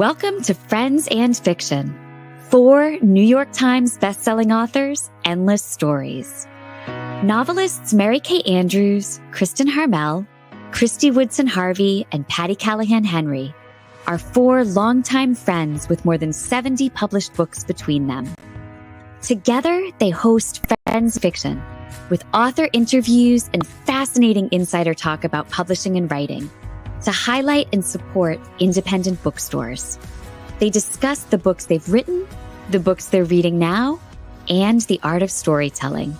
Welcome to Friends and Fiction. 4 New York Times bestselling authors, endless stories. Novelists Mary Kay Andrews, Kristen Harmel, Christy Woodson Harvey, and Patty Callahan Henry are 4 longtime friends with more than 70 published books between them. Together, they host Friends Fiction, with author interviews and fascinating insider talk about publishing and writing, to highlight and support independent bookstores. They discuss the books they've written, the books they're reading now, and the art of storytelling.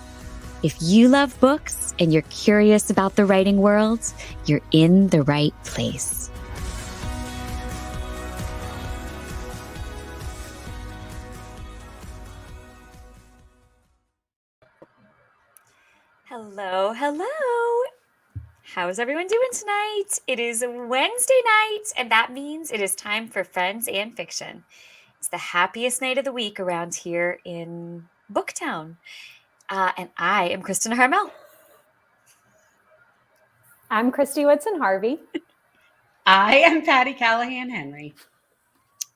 If you love books and you're curious about the writing world, you're in the right place. Hello, hello. How's everyone doing tonight? It is Wednesday night, and that means it is time for Friends and Fiction. It's the happiest night of the week around here in Booktown. And I am Kristen Harmel. I'm Christy Woodson Harvey. I am Patty Callahan Henry.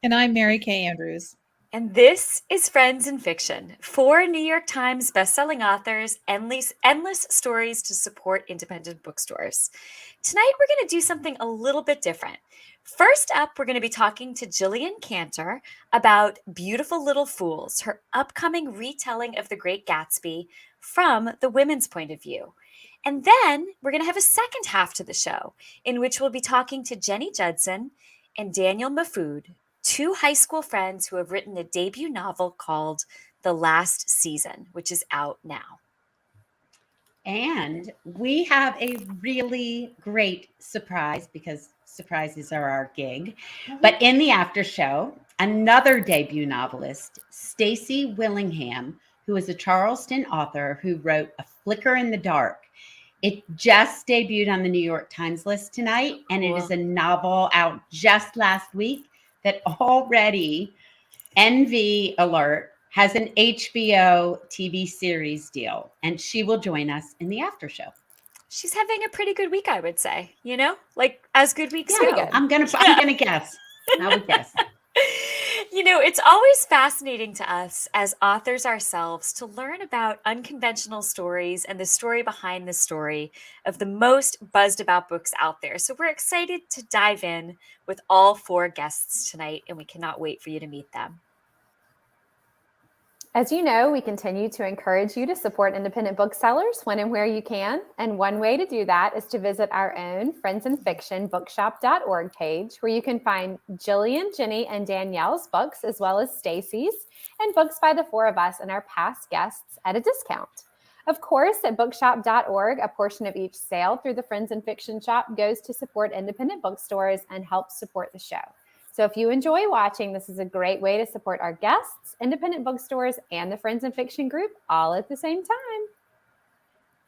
And I'm Mary Kay Andrews. And this is Friends and Fiction, 4 New York Times bestselling authors, endless stories to support independent bookstores. Tonight, we're going to do something a little bit different. First up, we're going to be talking to Jillian Cantor about Beautiful Little Fools, her upcoming retelling of The Great Gatsby from the women's point of view. And then we're going to have a second half to the show, in which we'll be talking to Jenny Judson and Danielle Mahfood, 2 high school friends who have written a debut novel called The Last Season, which is out now. And we have a really great surprise, because surprises are our gig. But in the after show, another debut novelist, Stacy Willingham, who is a Charleston author who wrote A Flicker in the Dark. It just debuted on the New York Times list tonight, and it is a novel out just last week that already, NV alert, has an HBO TV series deal, and she will join us in the after show. She's having a pretty good week, I would say. You know, like as good weeks go. I'm gonna guess. I would guess. You know, it's always fascinating to us as authors ourselves to learn about unconventional stories and the story behind the story of the most buzzed about books out there. So we're excited to dive in with all 4 guests tonight, and we cannot wait for you to meet them. As you know, we continue to encourage you to support independent booksellers when and where you can. And one way to do that is to visit our own Friends and Fiction bookshop.org page, where you can find Jillian, Jenny, and Danielle's books, as well as Stacy's, and books by the 4 of us and our past guests at a discount. Of course, at bookshop.org, a portion of each sale through the Friends and Fiction shop goes to support independent bookstores and helps support the show. So if you enjoy watching, this is a great way to support our guests, independent bookstores, and the Friends and Fiction group all at the same time.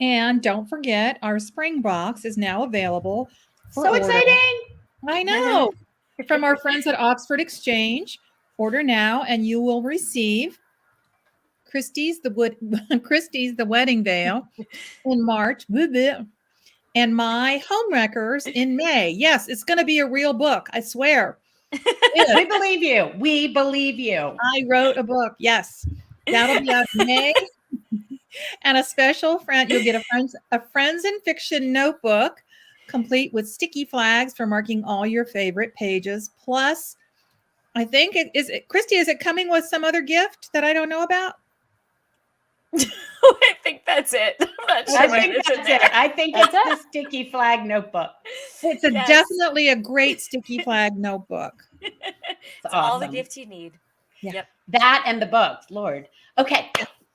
And don't forget, our spring box is now available. So exciting! I know. From our friends at Oxford Exchange. Order now, and you will receive Christie's The Wedding Veil in March, and My Homewreckers in May. Yes, it's going to be a real book, I swear. We believe you. We believe you. I wrote a book. Yes, that'll be out in May. And a special friend, you'll get a Friends and Fiction notebook, complete with sticky flags for marking all your favorite pages. Plus, I think Christy, is it coming with some other gift that I don't know about? I think that's it. I'm not sure. I think it's the sticky flag notebook. It's definitely a great sticky flag notebook. It's awesome. All the gifts you need. Yeah. Yep. That and the books, Lord. Okay.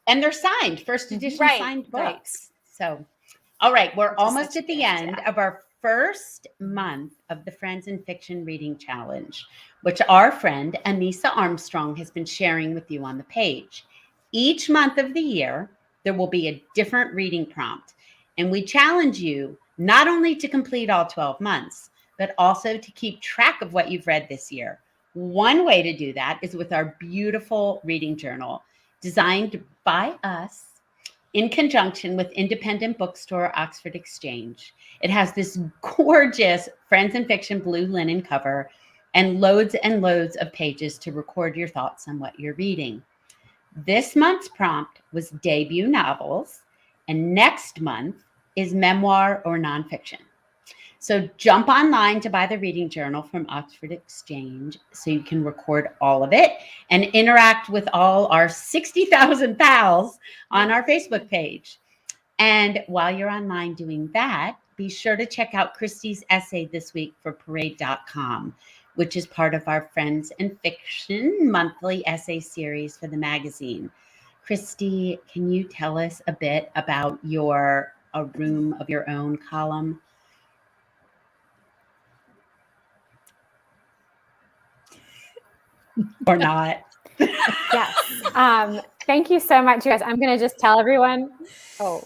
And they're signed, first edition signed books. Right. So, all right, we're almost at the end of our first month of the Friends and Fiction Reading Challenge, which our friend Anissa Armstrong has been sharing with you on the page. Each month of the year, there will be a different reading prompt. And we challenge you not only to complete all 12 months, but also to keep track of what you've read this year. One way to do that is with our beautiful reading journal, designed by us in conjunction with independent bookstore Oxford Exchange. It has this gorgeous Friends and Fiction blue linen cover and loads of pages to record your thoughts on what you're reading. This month's prompt was debut novels, and next month is memoir or nonfiction. So jump online to buy the reading journal from Oxford Exchange so you can record all of it and interact with all our 60,000 pals on our Facebook page. And while you're online doing that, be sure to check out Christy's essay this week for parade.com, which is part of our Friends and Fiction monthly essay series for the magazine. Christy, can you tell us a bit about your A Room of Your Own column? Or not? Yes. Thank you so much, you guys. I'm going to just tell everyone. Oh,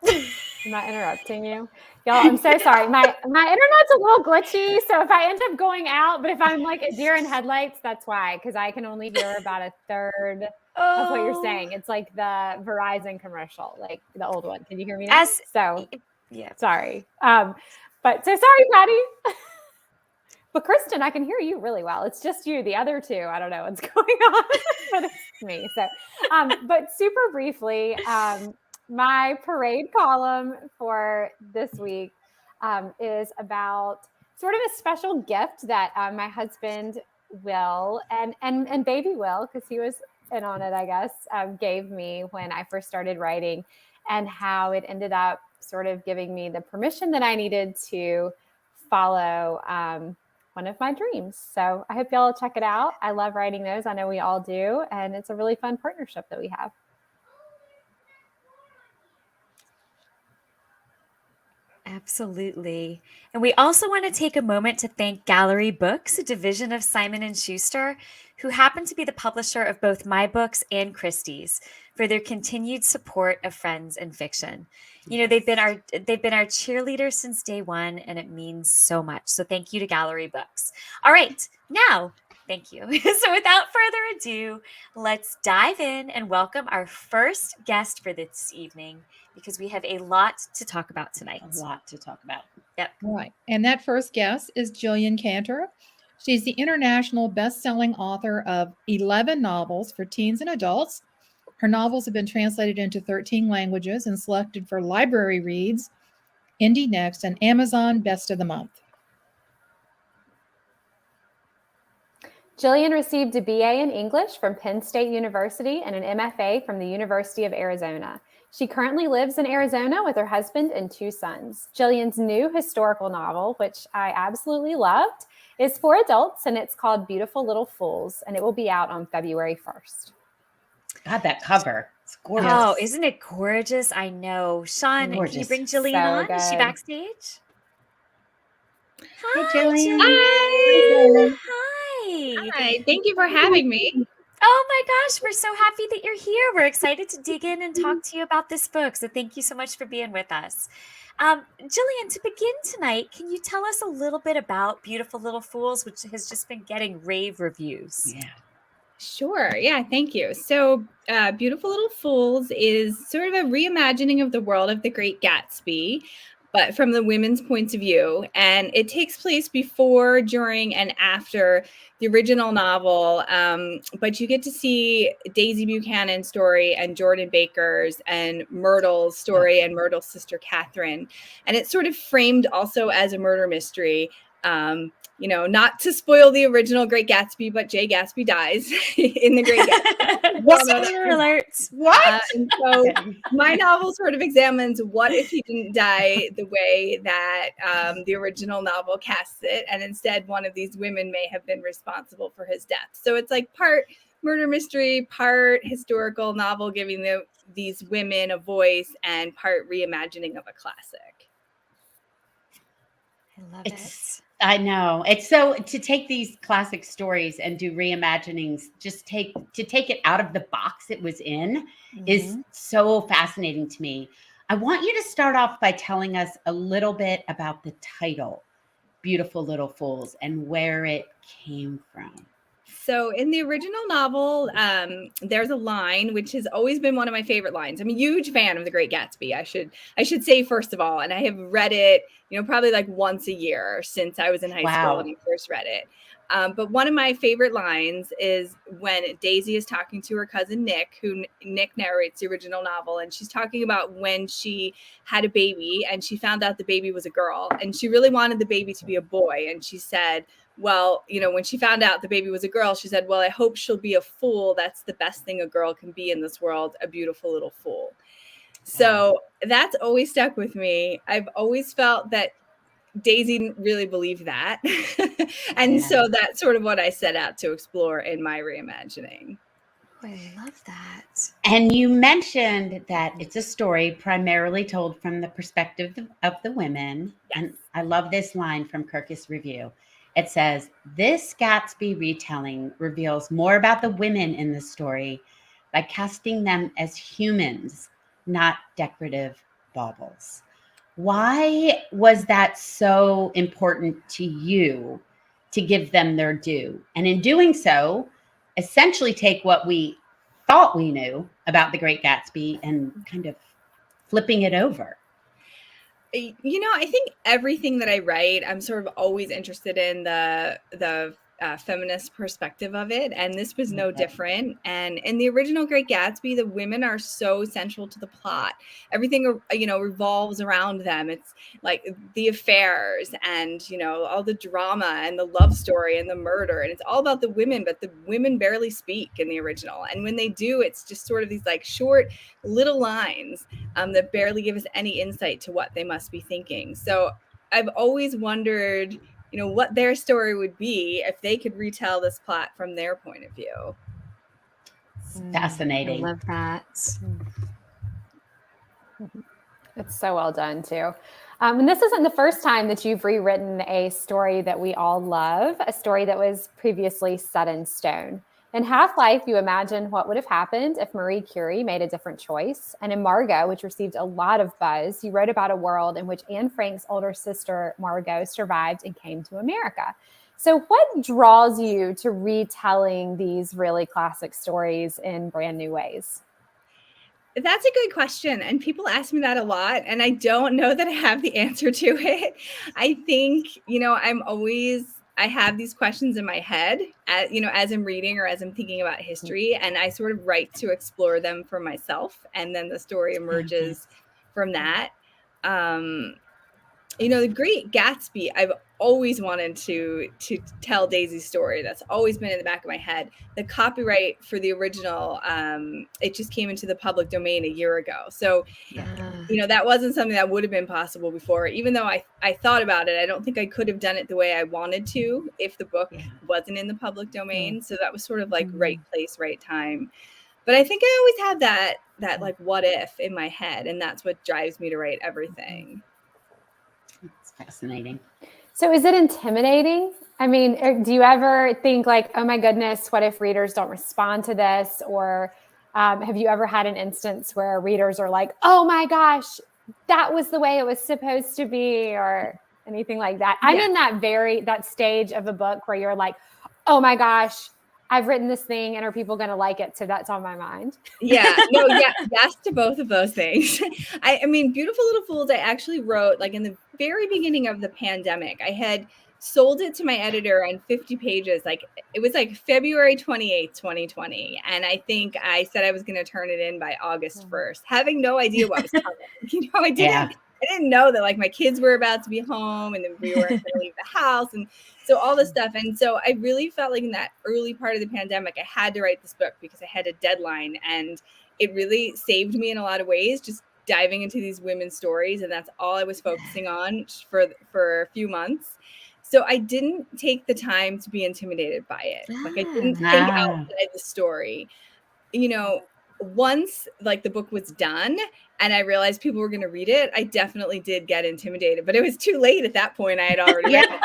am I interrupting you? Y'all, I'm so sorry. My internet's a little glitchy. So if I end up going out, but if I'm like a deer in headlights, that's why, because I can only hear about a third of what you're saying. It's like the Verizon commercial, like the old one. Can you hear me now? So yeah, sorry. But so sorry, Patty. But Kristen, I can hear you really well. It's just you. The other two, I don't know what's going on, but it's me. So, but super briefly, my parade column for this week is about sort of a special gift that my husband Will and baby Will, because he was in on it, I guess, gave me when I first started writing, and how it ended up sort of giving me the permission that I needed to follow one of my dreams. So I hope y'all check it out. I love writing those. I know we all do. And it's a really fun partnership that we have. Absolutely. And we also want to take a moment to thank Gallery Books, a division of Simon & Schuster, who happen to be the publisher of both my books and Christie's, for their continued support of Friends and Fiction. You know, they've been our cheerleaders since day one, and it means so much. So thank you to Gallery Books. All right, now, thank you. So without further ado, let's dive in and welcome our first guest for this evening, because we have a lot to talk about tonight. A lot to talk about. Yep. All right. And that first guest is Jillian Cantor. She's the international best-selling author of 11 novels for teens and adults. Her novels have been translated into 13 languages and selected for library reads, Indie Next, and Amazon Best of the Month. Jillian received a BA in English from Penn State University and an MFA from the University of Arizona. She currently lives in Arizona with her husband and 2 sons. Jillian's new historical novel, which I absolutely loved, is for adults, and it's called Beautiful Little Fools, and it will be out on February 1st. God, that cover. It's gorgeous. Oh, isn't it gorgeous? I know. Sean, Gorgeous. can you bring Jillian on? Good. Is she backstage? Hi, Jillian. Hi. Hi. Hi. Thank you for having me. Oh my gosh, we're so happy that you're here. We're excited to dig in and talk to you about this book. So thank you so much for being with us. Jillian, to begin tonight, can you tell us a little bit about Beautiful Little Fools, which has just been getting rave reviews? Yeah. Sure. Yeah, thank you. So Beautiful Little Fools is sort of a reimagining of the world of The Great Gatsby, but from the women's points of view. And it takes place before, during, and after the original novel. But you get to see Daisy Buchanan's story and Jordan Baker's and Myrtle's story and Myrtle's sister Catherine. And it's sort of framed also as a murder mystery. You know, not to spoil the original Great Gatsby, but Jay Gatsby dies in the Great Gatsby. Spoiler alerts. What? And so my novel sort of examines what if he didn't die the way that the original novel casts it, and instead one of these women may have been responsible for his death. So it's like part murder mystery, part historical novel giving these women a voice, and part reimagining of a classic. I love it. I know. It's so, to take these classic stories and do reimaginings, just take it out of the box it was in is so fascinating to me. I want you to start off by telling us a little bit about the title, Beautiful Little Fools, and where it came from. So in the original novel, there's a line which has always been one of my favorite lines. I'm a huge fan of The Great Gatsby. I should say first of all, and I have read it, probably like once a year since I was in high school when I first read it. But one of my favorite lines is when Daisy is talking to her cousin Nick, who Nick narrates the original novel, and she's talking about when she had a baby and she found out the baby was a girl and she really wanted the baby to be a boy. And she said, well, when she found out the baby was a girl, she said, well, I hope she'll be a fool. That's the best thing a girl can be in this world, a beautiful little fool. So that's always stuck with me. I've always felt that Daisy didn't really believe that. And so that's sort of what I set out to explore in my reimagining. Oh, I love that. And you mentioned that it's a story primarily told from the perspective of the women. Yes. And I love this line from Kirkus Review. It says, this Gatsby retelling reveals more about the women in the story by casting them as humans, not decorative baubles. Why was that so important to you to give them their due? And in doing so, essentially take what we thought we knew about The Great Gatsby and kind of flipping it over. I think everything that I write, I'm sort of always interested in the feminist perspective of it. And this was no different. And in the original Great Gatsby, the women are so central to the plot. Everything, revolves around them. It's like the affairs and, all the drama and the love story and the murder. And it's all about the women, but the women barely speak in the original. And when they do, it's just sort of these like short little lines that barely give us any insight to what they must be thinking. So I've always wondered, what their story would be if they could retell this plot from their point of view. Fascinating. I love that. It's so well done too. And this isn't the first time that you've rewritten a story that we all love, a story that was previously set in stone. In Half-Life, you imagine what would have happened if Marie Curie made a different choice. And in Margot, which received a lot of buzz, you wrote about a world in which Anne Frank's older sister, Margot, survived and came to America. So what draws you to retelling these really classic stories in brand new ways? That's a good question. And people ask me that a lot. And I don't know that I have the answer to it. I think, I have these questions in my head, as I'm reading or as I'm thinking about history, and I sort of write to explore them for myself. And then the story emerges from that. The Great Gatsby, I've always wanted to tell Daisy's story. That's always been in the back of my head. The copyright for the original, it just came into the public domain a year ago. So, that wasn't something that would have been possible before. Even though I thought about it, I don't think I could have done it the way I wanted to if the book wasn't in the public domain. So that was sort of like right place, right time. But I think I always had that like what if in my head, and that's what drives me to write everything. It's fascinating. So is it intimidating? I mean, do you ever think like, oh my goodness, what if readers don't respond to this? Or have you ever had an instance where readers are like, oh my gosh, that was the way it was supposed to be, or anything like that? I'm in that stage of a book where you're like, oh my gosh, I've written this thing and are people going to like it? So that's on my mind. Yes to both of those things. I mean, Beautiful Little Fools, I actually wrote like in the very beginning of the pandemic. I had sold it to my editor on 50 pages. Like it was like February 28th, 2020. And I think I said I was going to turn it in by August 1st, having no idea what was coming. I didn't know that like my kids were about to be home and then we weren't going to leave the house. And so all this stuff. And so I really felt like in that early part of the pandemic, I had to write this book because I had a deadline, and it really saved me in a lot of ways, just diving into these women's stories. And that's all I was focusing on for a few months. So I didn't take the time to be intimidated by it. Like I didn't think outside the story. Once like the book was done and I realized people were going to read it, I definitely did get intimidated, but it was too late at that point. I had already read it.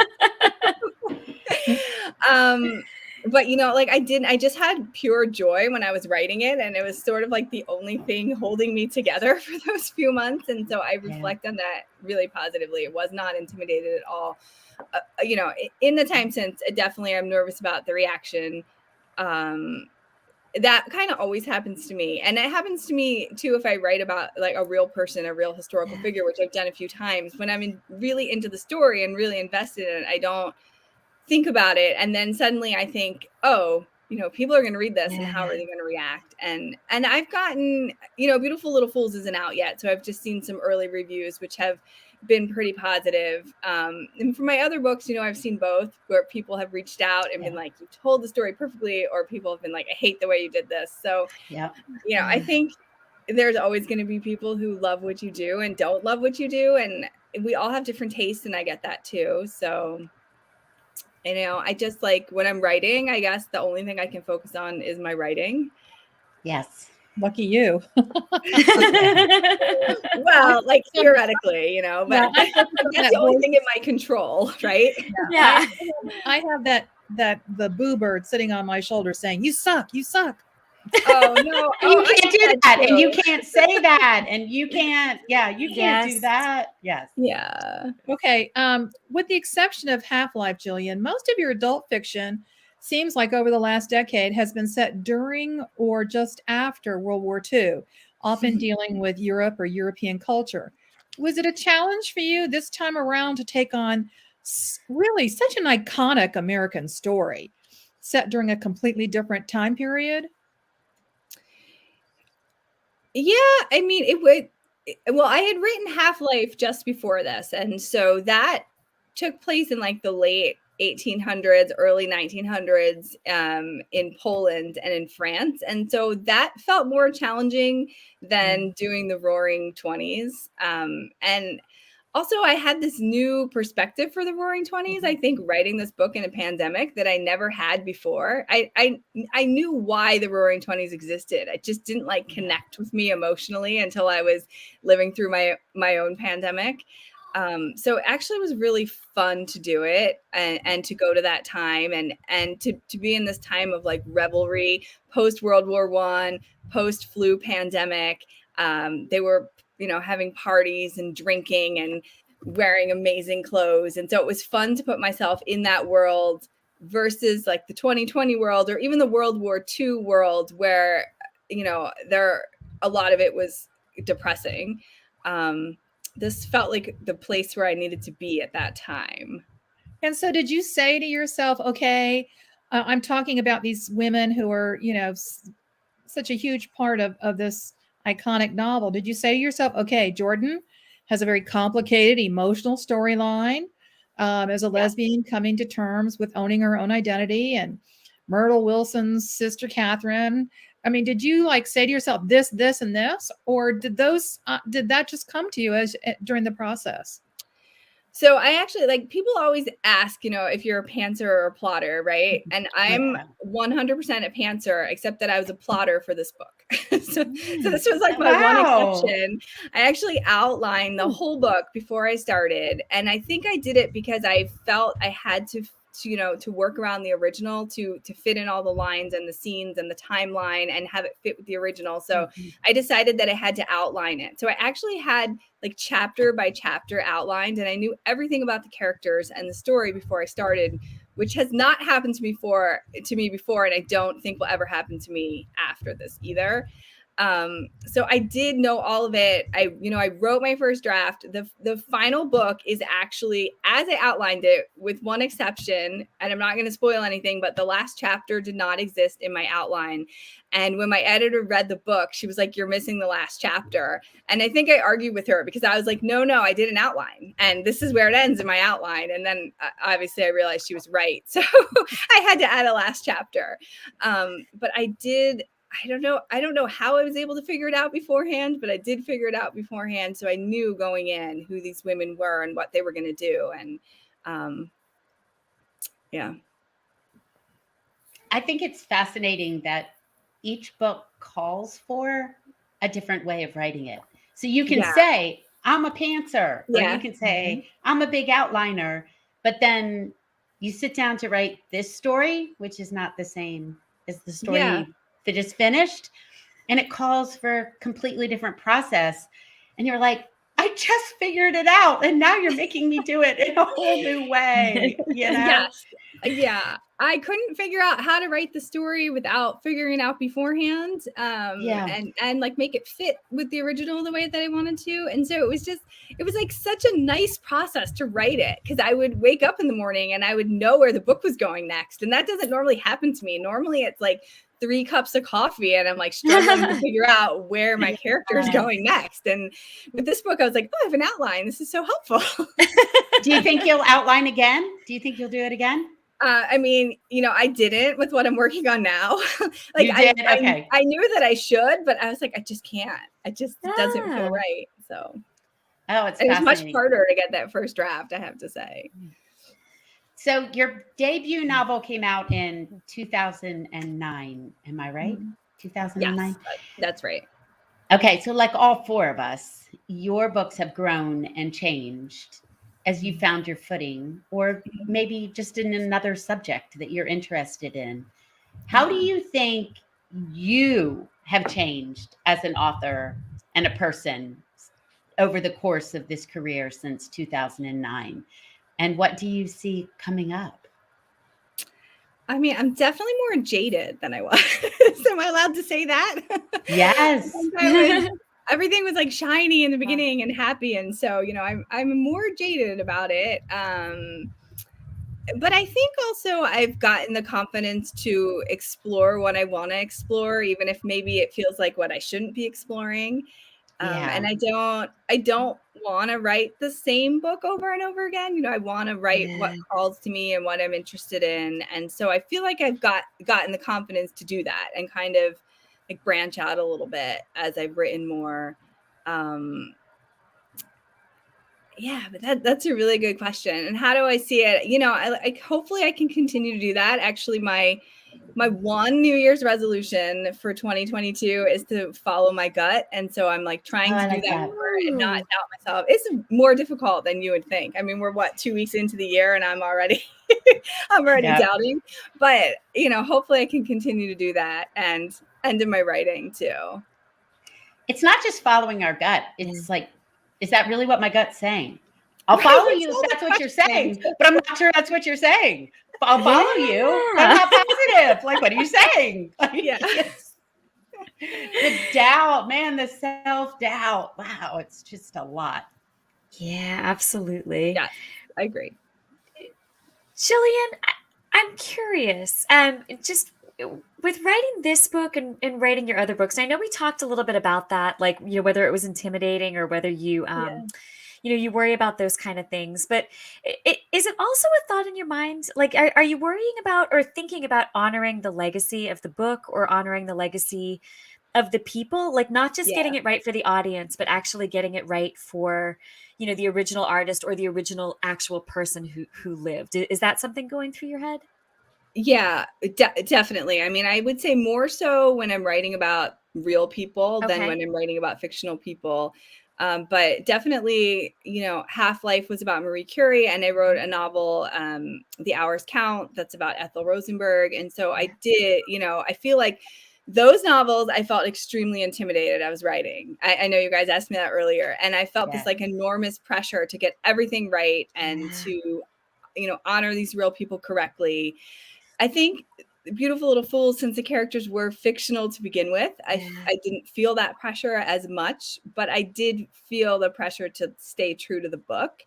But I just had pure joy when I was writing it, and it was sort of like the only thing holding me together for those few months. And so I reflect on that really positively. It was not intimidated at all. In the time since, definitely I'm nervous about the reaction. that kind of always happens to me. And it happens to me too if I write about like a real person, a real historical figure, which I've done a few times. When I'm really into the story and really invested in it, I don't think about it. And then suddenly I think, oh, people are going to read this and how are they going to react? And I've gotten, Beautiful Little Fools isn't out yet. So I've just seen some early reviews, which have been pretty positive. And for my other books, I've seen both where people have reached out and been like, you told the story perfectly, or people have been like, I hate the way you did this. So, I think there's always going to be people who love what you do and don't love what you do. And we all have different tastes, and I get that too. So, I just like when I'm writing, I guess the only thing I can focus on is my writing. Yes. Lucky you. Well, like theoretically, but that's the only thing in my control, right? Yeah. I have the boo bird sitting on my shoulder saying, "You suck, you suck." Oh no! You can't do that, and you can't say that, and you can't. Yeah, you can't do that. Yes. Yeah. Okay. With the exception of Half-Life, Jillian, most of your adult fiction seems like over the last decade has been set during or just after World War II, often dealing with Europe or European culture. Was it a challenge for you this time around to take on really such an iconic American story set during a completely different time period? Yeah, I mean, it would. Well, I had written Half-Life just before this, and so that took place in like the late 1800s, early 1900s, in Poland and in France, and so that felt more challenging than doing the Roaring 20s. And also, I had this new perspective for the Roaring 20s. I think writing this book in a pandemic that I never had before. I knew why the Roaring 20s existed. I just didn't like connect with me emotionally until I was living through my own pandemic. So actually, it was really fun to do it and to go to that time and to be in this time of like revelry, post World War I, post flu pandemic. They were having parties and drinking and wearing amazing clothes. And so it was fun to put myself in that world versus like the 2020 world or even the World War II world where, a lot of it was depressing. This felt like the place where I needed to be at that time. And so did you say to yourself, okay, I'm talking about these women who are, such a huge part of this iconic novel. Did you say to yourself, okay, Jordan has a very complicated emotional storyline as a lesbian coming to terms with owning her own identity, and Myrtle Wilson's sister Catherine? I mean, did you like say to yourself this, and this, or did that just come to you during the process? So I actually like people always ask, if you're a pantser or a plotter, right? And I'm 100% a pantser, except that I was a plotter for this book. so this was like my one exception. I actually outlined the whole book before I started. And I think I did it because I felt I had to work around the original to fit in all the lines and the scenes and the timeline and have it fit with the original. So I decided that I had to outline it. So I actually had like chapter by chapter outlined, and I knew everything about the characters and the story before I started, which has not happened to me before, and I don't think will ever happen to me after this either. So I did know all of it. I wrote my first draft. The final book is actually as I outlined it, with one exception, and I'm not going to spoil anything, but the last chapter did not exist in my outline. And when my editor read the book, she was like, "You're missing the last chapter." And I think I argued with her because I was like, no, I did an outline, and this is where it ends in my outline. And then obviously I realized she was right. So I had to add a last chapter. But I did. I don't know how I was able to figure it out beforehand, but I did figure it out beforehand. So I knew going in who these women were and what they were going to do. And yeah. I think it's fascinating that each book calls for a different way of writing it. So you can say, I'm a pantser, or you can say, I'm a big outliner, but then you sit down to write this story, which is not the same as the story that is finished, and it calls for a completely different process. And you're like, I I just figured it out, and now you're making me do it in a whole new way, you know? Yes. Yeah. I couldn't figure out how to write the story without figuring it out beforehand. And like make it fit with the original the way that I wanted to. And so it was like such a nice process to write it, because I would wake up in the morning and I would know where the book was going next. And that doesn't normally happen to me. Normally it's like 3 cups of coffee and I'm like struggling to figure out where my character is going next. And with this book, I was like, oh, I have an outline. This is so helpful. Do you think you'll outline again? Do you think you'll do it again? I mean, you know, I didn't with what I'm working on now. Like You did? Okay. I knew that I should, but I was like, I just can't. It just doesn't feel right. So, it's much harder to get that first draft, I have to say. So your debut novel came out in 2009. Am I right? 2009? Yes, that's right. Okay. So like all 4 of us, your books have grown and changed as you found your footing, or maybe just in another subject that you're interested in. How do you think you have changed as an author and a person over the course of this career since 2009? And what do you see coming up? I mean, I'm definitely more jaded than I was. Am I allowed to say that? Yes. Everything was like shiny in the beginning and happy. And so, you know, I'm more jaded about it. But I think also I've gotten the confidence to explore what I want to explore, even if maybe it feels like what I shouldn't be exploring. And I don't want to write the same book over and over again. You know, I want to write what calls to me and what I'm interested in. And so I feel like I've gotten the confidence to do that and kind of like branch out a little bit as I've written more. But that's a really good question. And how do I see it? You know, I hopefully I can continue to do that. Actually, my one New Year's resolution for 2022 is to follow my gut. And so I'm like trying to do that more and not doubt myself. It's more difficult than you would think. I mean, we're 2 weeks into the year and I'm already doubting, but you know, hopefully I can continue to do that and in my writing too. It's not just following our gut. It's like, is that really what my gut's saying? I'll follow you if that's what you're saying, but I'm not sure that's what you're saying. I'll follow you, but I'm not positive. Like, what are you saying? The doubt, man, the self-doubt. Wow, it's just a lot. Yeah, absolutely. Yeah, I agree. Jillian, I'm curious. Just with writing this book and writing your other books, I know we talked a little bit about that, like, you know, whether it was intimidating or whether you, you know, you worry about those kind of things. But is it also a thought in your mind? Like, are you worrying about or thinking about honoring the legacy of the book or honoring the legacy of the people? Like, not just getting it right for the audience, but actually getting it right for, you know, the original artist or the original actual person who lived. Is that something going through your head? Yeah, definitely. I mean, I would say more so when I'm writing about real people than when I'm writing about fictional people. But definitely, you know, Half-Life was about Marie Curie, and I wrote a novel, The Hours Count, that's about Ethel Rosenberg. And so I did, you know, I feel like those novels, I felt extremely intimidated I was writing. I know you guys asked me that earlier, and I felt this like enormous pressure to get everything right and to, you know, honor these real people correctly. I think Beautiful Little Fools, since the characters were fictional to begin with, I didn't feel that pressure as much, but I did feel the pressure to stay true to the book.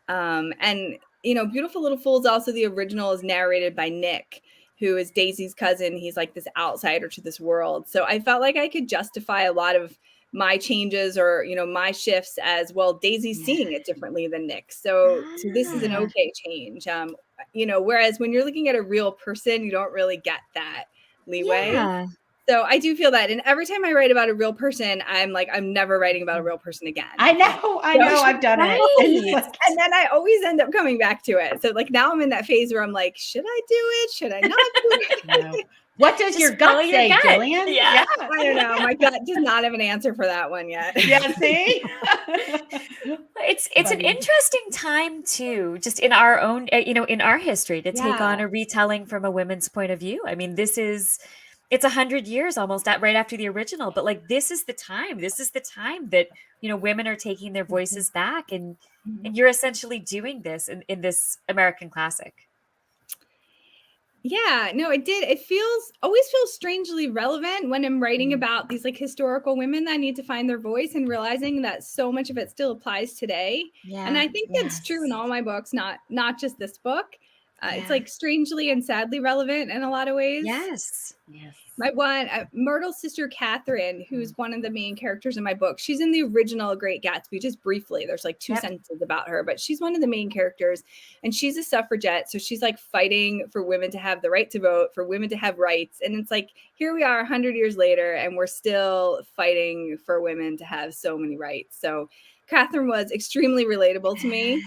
And, you know, Beautiful Little Fools, also the original, is narrated by Nick, who is Daisy's cousin. He's like this outsider to this world. So I felt like I could justify a lot of my changes or, you know, my shifts as well. Daisy's seeing it differently than Nick. So this is an okay change. You know, whereas when you're looking at a real person, you don't really get that leeway. Yeah. So I do feel that. And every time I write about a real person, I'm like, I'm never writing about a real person again. I know, I've done it. And then I always end up coming back to it. So like now I'm in that phase where I'm like, should I do it? Should I not do it? No. What does your gut say, Jillian? Yeah. I don't know. My gut does not have an answer for that one yet. Yeah, see? It's an interesting time too, just in our own, you know, in our history to take on a retelling from a women's point of view. I mean, this is, it's 100 years almost right after the original, but like this is the time. This is the time that, you know, women are taking their voices back, and you're essentially doing this in this American classic. Yeah, no, it did. It always feels strangely relevant when I'm writing about these like historical women that need to find their voice, and realizing that so much of it still applies today. Yeah. And I think that's true in all my books, not just this book. It's Yeah. like strangely and sadly relevant in a lot of ways. Yes. My one, Myrtle's sister, Catherine, who's one of the main characters in my book. She's in the original Great Gatsby, just briefly. There's like 2 sentences about her, but she's one of the main characters, and she's a suffragette. So she's like fighting for women to have the right to vote, for women to have rights. And it's like, here we are 100 years later, and we're still fighting for women to have so many rights. So Catherine was extremely relatable to me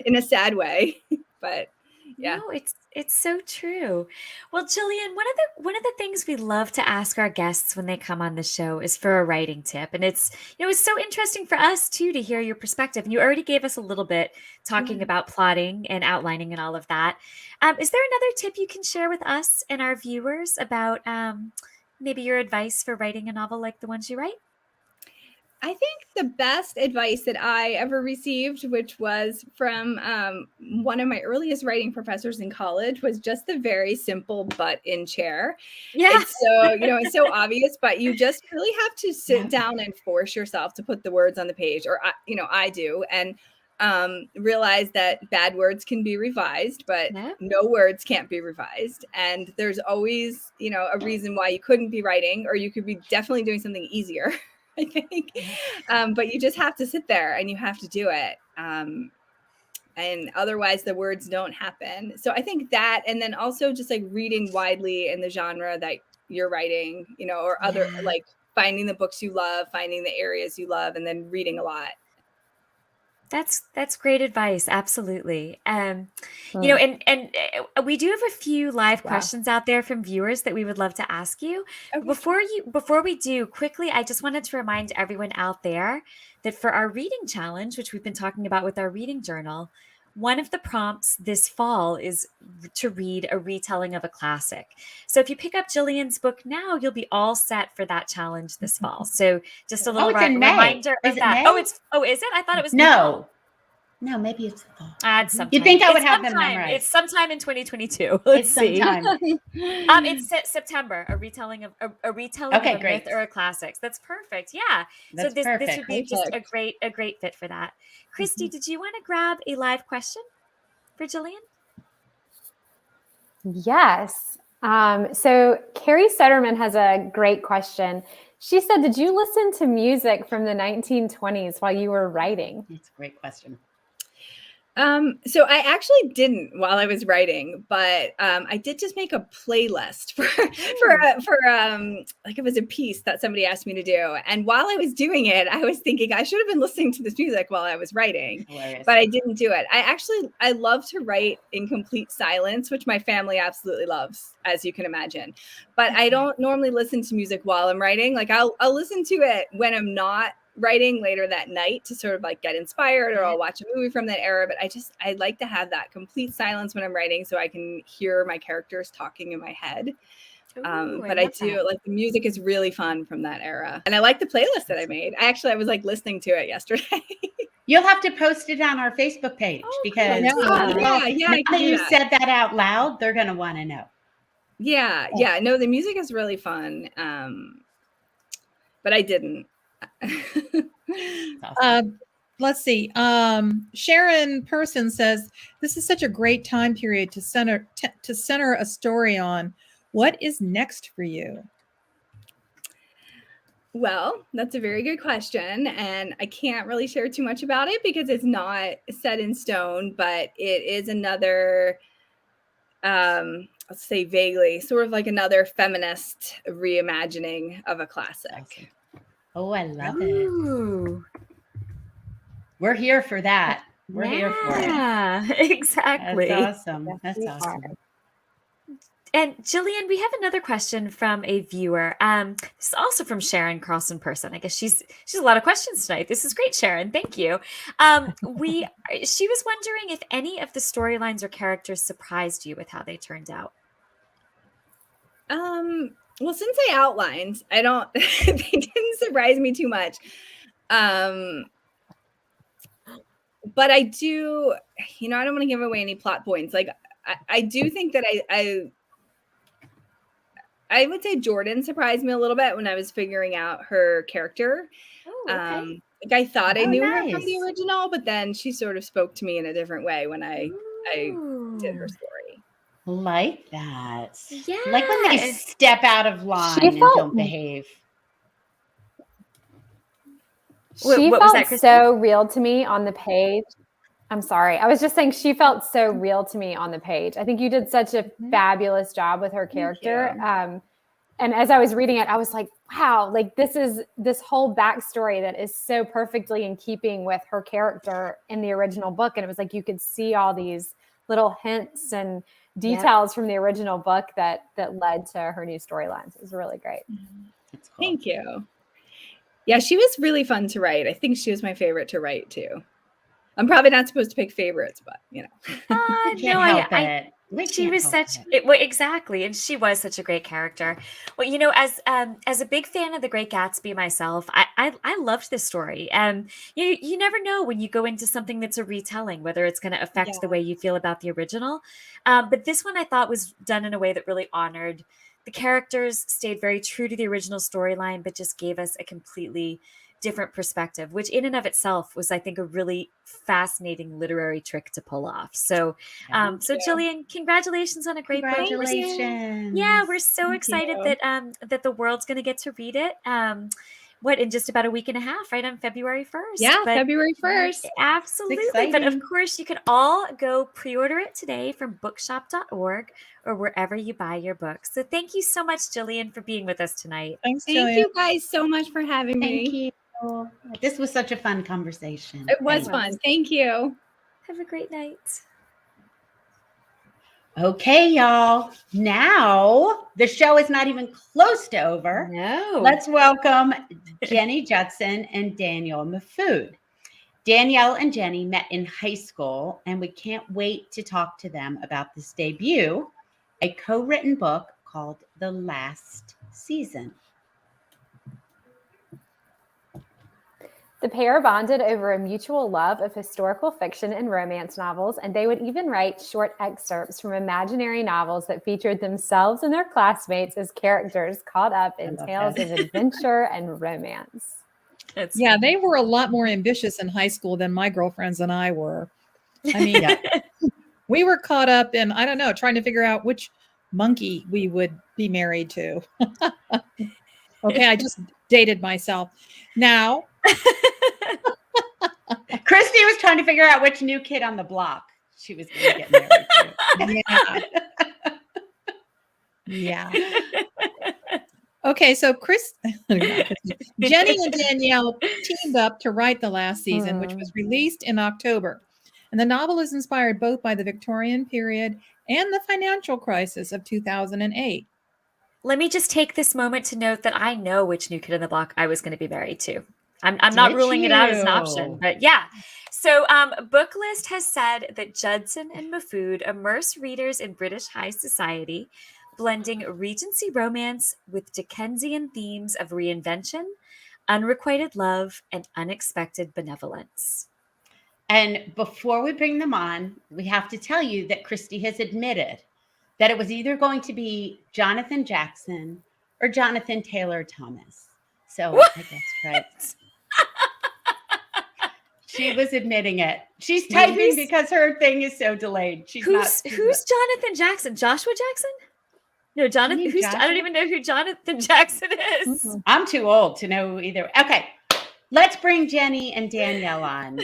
in a sad way, but yeah. No, it's so true. Well, Jillian, one of the things we love to ask our guests when they come on the show is for a writing tip. And it's so interesting for us too to hear your perspective. And you already gave us a little bit talking about plotting and outlining and all of that. Is there another tip you can share with us and our viewers about maybe your advice for writing a novel like the ones you write? I think the best advice that I ever received, which was from one of my earliest writing professors in college, was just the very simple butt in chair. Yeah. It's so, it's so obvious, but you just really have to sit down and force yourself to put the words on the page, or, I do. And realize that bad words can be revised, but no words can't be revised. And there's always, a reason why you couldn't be writing, or you could be definitely doing something easier. I think, but you just have to sit there and you have to do it. And otherwise the words don't happen. So I think that, and then also just like reading widely in the genre that you're writing, or other, like finding the books you love, finding the areas you love, and then reading a lot. That's great advice. Absolutely. And we do have a few live questions out there from viewers that we would love to ask you. Okay. Before we do, quickly, I just wanted to remind everyone out there that for our reading challenge, which we've been talking about with our reading journal, one of the prompts this fall is to read a retelling of a classic. So if you pick up Jillian's book now, you'll be all set for that challenge this fall. So just a little reminder of that. May? Is it? I thought it was No, maybe it's the fall. Sometime. You think I would have them memorized? It's sometime in 2022. Let's see. Sometime. It's September. A retelling of a myth or a classics. That's perfect. Yeah. That's this perfect. would be just a great fit for that. Christy, did you want to grab a live question for Jillian? Yes. So Carrie Sutterman has a great question. She said, did you listen to music from the 1920s while you were writing? That's a great question. So I actually didn't while I was writing, but I did just make a playlist for like it was a piece that somebody asked me to do. And while I was doing it, I was thinking I should have been listening to this music while I was writing, but I didn't do it. I love to write in complete silence, which my family absolutely loves, as you can imagine. But I don't normally listen to music while I'm writing. Like I'll listen to it when I'm not writing later that night to sort of like get inspired, or I'll watch a movie from that era. But I like to have that complete silence when I'm writing so I can hear my characters talking in my head. But I do like the music is really fun from that era. And I like the playlist that I made. I was like listening to it yesterday. You'll have to post it on our Facebook page because now that you said that out loud, they're going to want to know. Yeah. No, the music is really fun. But I didn't. Awesome. Let's see. Sharon Person says, this is such a great time period to center a story on. What is next for you? Well, that's a very good question. And I can't really share too much about it because it's not set in stone, but it is another, let's say vaguely, sort of like another feminist reimagining of a classic. Awesome. Oh, I love it. We're here for that. We're here for it. Yeah, exactly. That's awesome. That's awesome. And Jillian, we have another question from a viewer. This is also from Sharon Carlson Person. I guess she's a lot of questions tonight. This is great, Sharon. Thank you. She was wondering if any of the storylines or characters surprised you with how they turned out. Well, since I outlined, I don't, they didn't surprise me too much. But I do, I don't want to give away any plot points. Like, I do think that I would say Jordan surprised me a little bit when I was figuring out her character. Oh, okay. Like I thought I knew her from nice. the original, but then she sort of spoke to me in a different way when I did her Ooh. story. Like that. Yeah. Like when they step out of line and don't behave. She what was felt that, so real to me on the page. I'm sorry. I was just saying she felt so real to me on the page. I think you did such a fabulous job with her character. And as I was reading it, I was like, wow, like this is this whole backstory that is so perfectly in keeping with her character in the original book. And it was like you could see all these little hints and details from the original book that led to her new storylines. It was really great. That's cool. Thank you. Yeah, she was really fun to write. I think she was my favorite to write too. I'm probably not supposed to pick favorites, but Can't no, help it. She was exactly, and she was such a great character. Well, as a big fan of The Great Gatsby myself, I loved this story. And you never know when you go into something that's a retelling whether it's going to affect the way you feel about the original. But this one I thought was done in a way that really honored the characters, stayed very true to the original storyline, but just gave us a completely different perspective, which in and of itself was, I think, a really fascinating literary trick to pull off. So, Jillian, congratulations on a great book. Congratulations. We're so excited that the world's going to get to read it. In just about a week and a half, right on February 1st. Yeah, February 1st. Absolutely. But of course, you can all go pre-order it today from bookshop.org or wherever you buy your books. So thank you so much, Jillian, for being with us tonight. Thanks, Thank Jillian. you guys so much for having me. Thank you. This was such a fun conversation. It was fun. Thank you. Have a great night. Okay, y'all. Now the show is not even close to over. No. Let's welcome Jenny Judson and Danielle Mahfood. Danielle and Jenny met in high school, and we can't wait to talk to them about this debut, a co-written book called The Last Season. The pair bonded over a mutual love of historical fiction and romance novels, and they would even write short excerpts from imaginary novels that featured themselves and their classmates as characters caught up in tales of adventure and romance. They were a lot more ambitious in high school than my girlfriends and I were. I mean, we were caught up in, I don't know, trying to figure out which monkey we would be married to. Okay, I just dated myself. Now, Christy was trying to figure out which new kid on the block she was going to get married to. Yeah. Okay, so Jenny and Danielle teamed up to write The Last Season, which was released in October. And the novel is inspired both by the Victorian period and the financial crisis of 2008. Let me just take this moment to note that I know which new kid on the block I was going to be married to. I'm not ruling it out as an option, but yeah. So Booklist has said that Judson and Mahfood immerse readers in British high society, blending Regency romance with Dickensian themes of reinvention, unrequited love, and unexpected benevolence. And before we bring them on, we have to tell you that Christy has admitted that it was either going to be Jonathan Jackson or Jonathan Taylor Thomas. So I guess, right. She was admitting it. She's typing because her thing is so delayed. Who's Jonathan Jackson? Joshua Jackson? No, Jonathan. I don't even know who Jonathan Jackson is. Mm-hmm. I'm too old to know either. Okay, let's bring Jenny and Danielle on.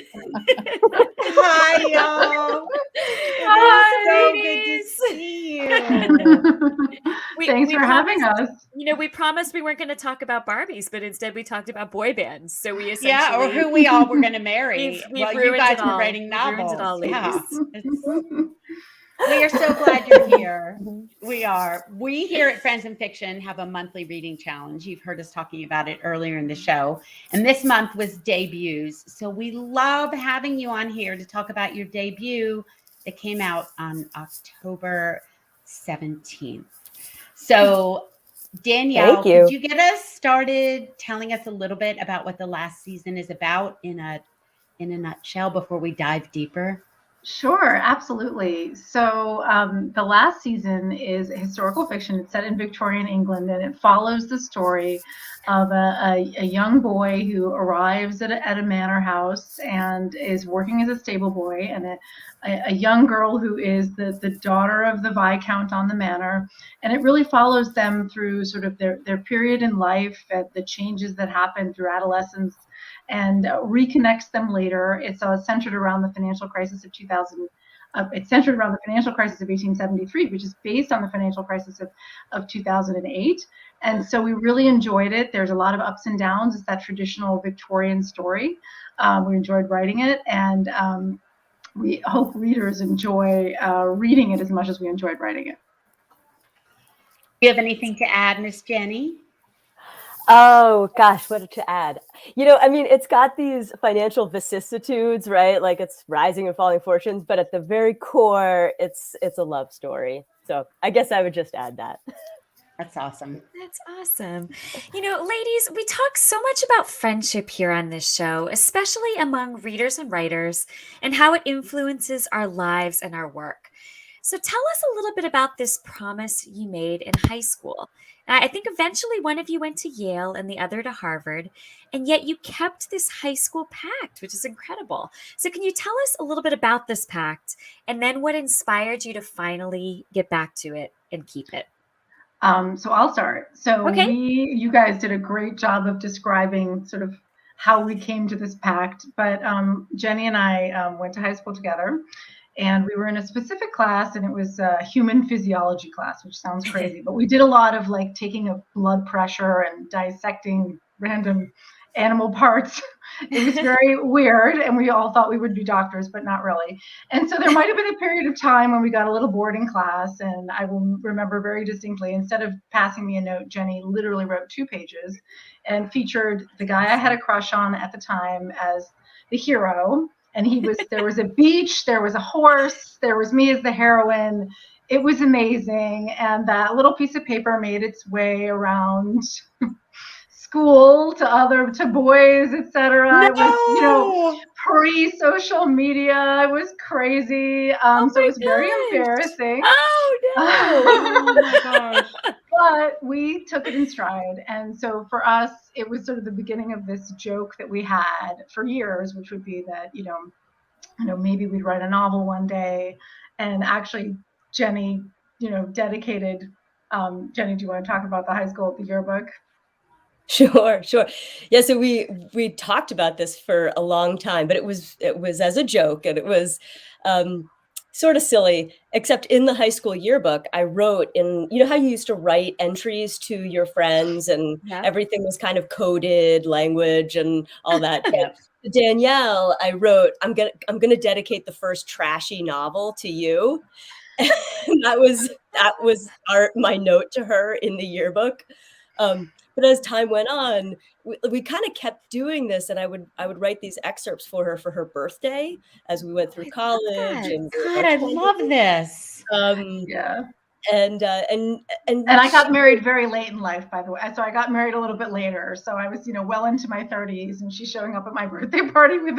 Hi, y'all. Hi, so ladies. good to see you. Thanks for having us. We promised we weren't going to talk about Barbies, but instead we talked about boy bands. So we essentially, or who we all were going to marry. We've you guys were writing novels. We are so glad you're here. We are. We here at Friends in Fiction have a monthly reading challenge. You've heard us talking about it earlier in the show. And this month was debuts. So we love having you on here to talk about your debut that came out on October 17th. So Danielle, Thank you. could you get us started telling us a little bit about what the last season is about in a nutshell before we dive deeper? Sure, absolutely. So the last season is historical fiction. It's set in Victorian England, and it follows the story of a young boy who arrives at a manor house and is working as a stable boy, and a young girl who is the daughter of the Viscount on the manor. And it really follows them through sort of their period in life, the changes that happen through adolescence, and reconnects them later. It's centered around the financial crisis of 2000. It's centered around the financial crisis of 1873, which is based on the financial crisis of 2008. And so we really enjoyed it. There's a lot of ups and downs. It's that traditional Victorian story. We enjoyed writing it, and we hope readers enjoy reading it as much as we enjoyed writing it. Do you have anything to add, Miss Jenny? Oh gosh, what to add? I mean, it's got these financial vicissitudes, right? Like it's rising and falling fortunes, but at the very core, it's a love story. So I guess I would just add that. That's awesome. That's awesome. Ladies, we talk so much about friendship here on this show, especially among readers and writers, and how it influences our lives and our work. So tell us a little bit about this promise you made in high school. I think eventually one of you went to Yale and the other to Harvard, and yet you kept this high school pact, which is incredible. So can you tell us a little bit about this pact and then what inspired you to finally get back to it and keep it? So I'll start. So Okay. you guys did a great job of describing sort of how we came to this pact, but Jenny and I went to high school together. And we were in a specific class, and it was a human physiology class, which sounds crazy, but we did a lot of like taking a blood pressure and dissecting random animal parts. It was very weird, and we all thought we would be doctors, but not really. And so there might have been a period of time when we got a little bored in class, and I will remember very distinctly, instead of passing me a note, Jenny literally wrote 2 pages and featured the guy I had a crush on at the time as the hero. And there was a beach, there was a horse, there was me as the heroine. It was amazing. And that little piece of paper made its way around school to boys, etc. No! It was, pre-social media. It was crazy. So it was very embarrassing. Oh no! Oh my gosh. But we took it in stride. And so for us, it was sort of the beginning of this joke that we had for years, which would be that, maybe we'd write a novel one day. And actually, Jenny, dedicated. Jenny, do you want to talk about the high school yearbook? Sure. Yeah, so we talked about this for a long time, but it was as a joke, and it was sort of silly, except in the high school yearbook, I wrote in, how you used to write entries to your friends and everything was kind of coded language and all that. Yep. Danielle, I wrote, I'm gonna dedicate the first trashy novel to you. And that was my note to her in the yearbook. But as time went on, we kind of kept doing this, and I would write these excerpts for her birthday as we went through college. And God, I love this. Yeah. And I got married very late in life, by the way. So I got married a little bit later. So I was, well into my 30s, and she's showing up at my birthday party with,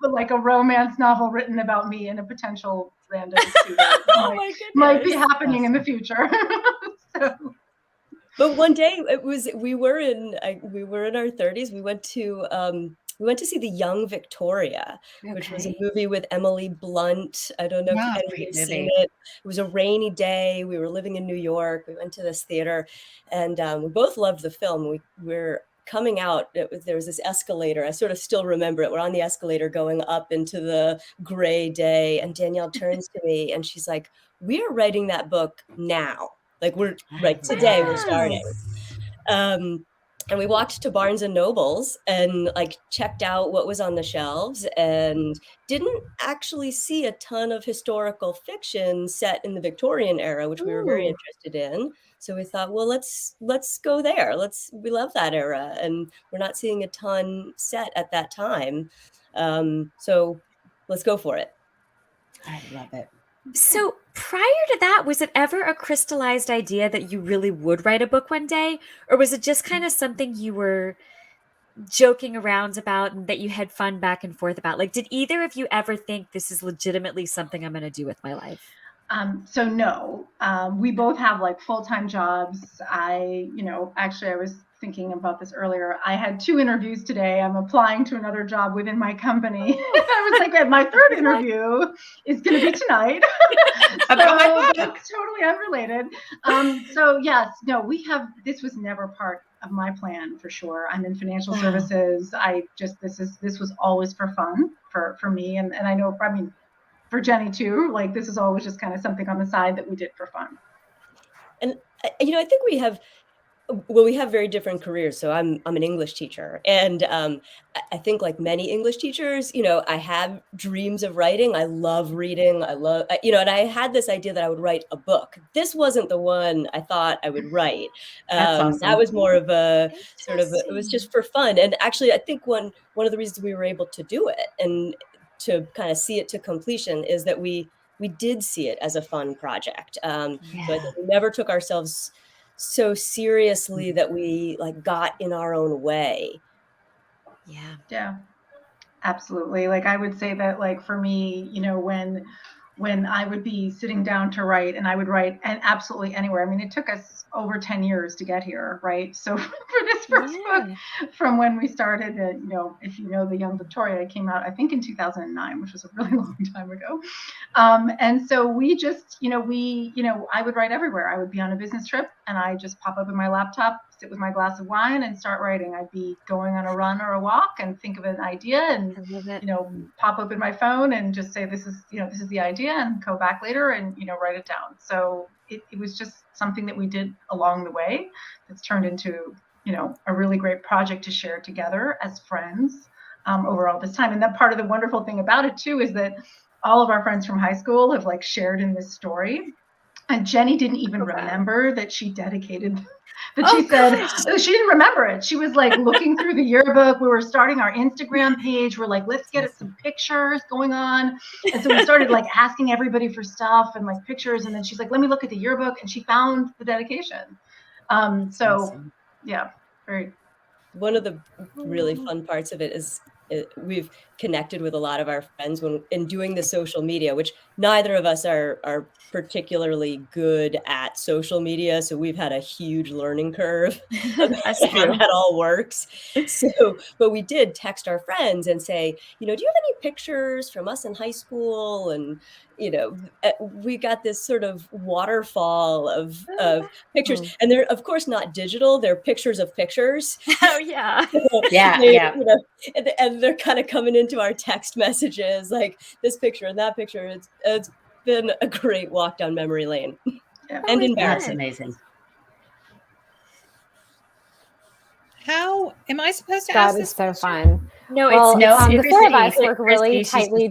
like a romance novel written about me and a potential random suitor. Might be happening in the future. But one day we were in our 30s. We went to see The Young Victoria, which was a movie with Emily Blunt. I don't know if anybody's seen it. It was a rainy day. We were living in New York. We went to this theater, and we both loved the film. We're coming out. There was this escalator. I sort of still remember it. We're on the escalator going up into the gray day, and Danielle turns to me and she's like, "We are writing that book now. Like we're today. We're starting." And we walked to Barnes and Nobles and checked out what was on the shelves, and didn't actually see a ton of historical fiction set in the Victorian era, which we were very interested in. So we thought, well, let's go there. We love that era, and we're not seeing a ton set at that time. So let's go for it. I love it. So prior to that, was it ever a crystallized idea that you really would write a book one day? Or was it just kind of something you were joking around about and that you had fun back and forth about? Like, did either of you ever think this is legitimately something I'm going to do with my life? So no, we both have like full-time jobs. Actually I was thinking about this earlier. I had 2 interviews today. I'm applying to another job within my company. I was like, my 3rd interview is going to be tonight. So that's totally unrelated. So yes, no, this was never part of my plan for sure. I'm in financial services. This was always for fun for me. And I know, for Jenny too, like this is always just kind of something on the side that we did for fun. And I think we have very different careers. So I'm an English teacher, and I think like many English teachers, I have dreams of writing. I love reading. And I had this idea that I would write a book. This wasn't the one I thought I would write. That's awesome. That was more of a sort of it was just for fun. And actually, I think one of the reasons we were able to do it and to kind of see it to completion is that we did see it as a fun project. So I think we never took ourselves so seriously that we like got in our own way. Yeah, absolutely. Like I would say that like for me, when I would be sitting down to write, and I would write and absolutely anywhere. I mean, it took us over 10 years to get here, right? So for this first book, from when we started, if you know The Young Victoria, it came out, I think in 2009, which was a really long time ago. And so we just, I would write everywhere. I would be on a business trip and I just pop up in my laptop, sit with my glass of wine and start writing. I'd be going on a run or a walk and think of an idea and, pop up in my phone and just say, this is the idea, and go back later and, write it down. So it was just something that we did along the way that's turned into, a really great project to share together as friends over all this time. And that part of the wonderful thing about it too is that all of our friends from high school have like shared in this story. And Jenny didn't even remember that she dedicated, she said she didn't remember it. She was like looking through the yearbook. We were starting our Instagram page. We're like, let's get some pictures going on. And so we started like asking everybody for stuff and like pictures. And then she's like, let me look at the yearbook. And she found the dedication. Awesome. Yeah, very. One of the really fun parts of it is we've connected with a lot of our friends in doing the social media, which neither of us are particularly good at social media. So we've had a huge learning curve of how that all works. But we did text our friends and say, do you have any pictures from us in high school? And, we got this sort of waterfall of pictures. And they're, of course, not digital. They're pictures of pictures. Oh, yeah. And they're kind of coming into our text messages like this picture and that picture. It's been a great walk down memory lane. And embarrassing. That's amazing. How am I supposed to ask this? That is so fun. No, the 4 of us work really tightly.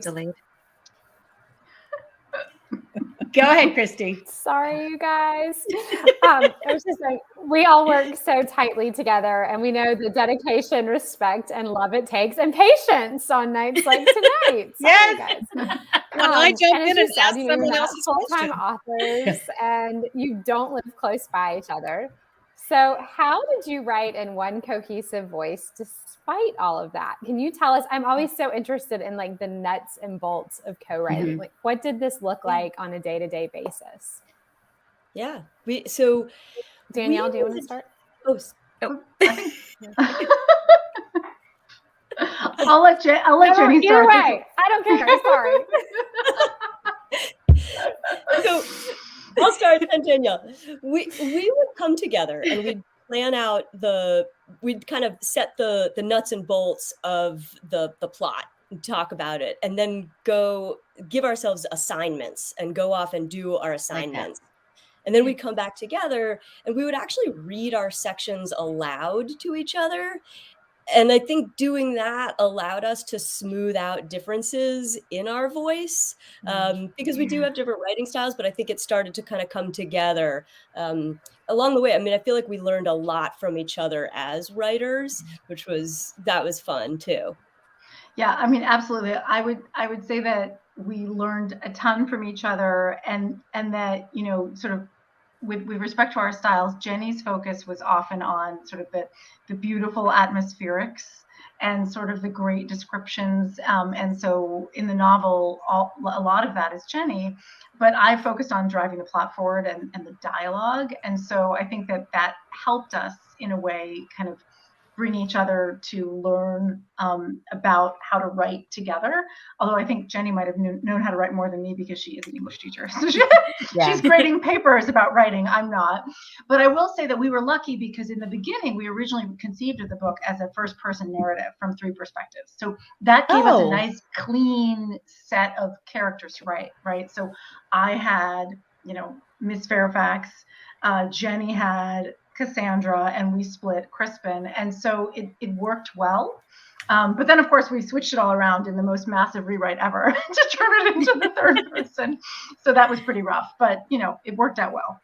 Go ahead, Christy. Sorry, you guys. I was just saying, we all work so tightly together, and we know the dedication, respect, and love it takes, and patience on nights like tonight. Yes. Guys. I jump in and ask you're someone not else's full-time authors, and you don't live close by each other. So how did you write in one cohesive voice despite all of that? Can you tell us? I'm always so interested in like the nuts and bolts of co-writing. Mm-hmm. Like, what did this look like on a day-to-day basis? Yeah. Danielle, do you want to start? I'll let Jenny start. Either way, I don't care. Sorry. So I'll start and Danielle. We would come together and we'd plan out we'd kind of set the nuts and bolts of the plot and talk about it, and then go give ourselves assignments and go off and do our assignments. And then we'd come back together and we would actually read our sections aloud to each other. And I think doing that allowed us to smooth out differences in our voice, because we do have different writing styles, but I think it started to kind of come together along the way. I mean, I feel like we learned a lot from each other as writers, that was fun too. Yeah, I mean, absolutely. I would say that we learned a ton from each other, and that, you know, sort of with respect to our styles, Jenny's focus was often on sort of the beautiful atmospherics and sort of the great descriptions. And so in the novel, a lot of that is Jenny, but I focused on driving the plot forward and the dialogue. And so I think that helped us in a way kind of bring each other to learn about how to write together. Although I think Jenny might have known how to write more than me because she is an English teacher. So she's grading papers about writing. I'm not. But I will say that we were lucky because in the beginning, we originally conceived of the book as a first person narrative from 3 perspectives. So that gave us a nice, clean set of characters to write, right? So I had, you know, Miss Fairfax, Jenny had Cassandra, and we split Crispin, and so it worked well. But then, of course, we switched it all around in the most massive rewrite ever to turn it into the 3rd person. So that was pretty rough, but you know, it worked out well.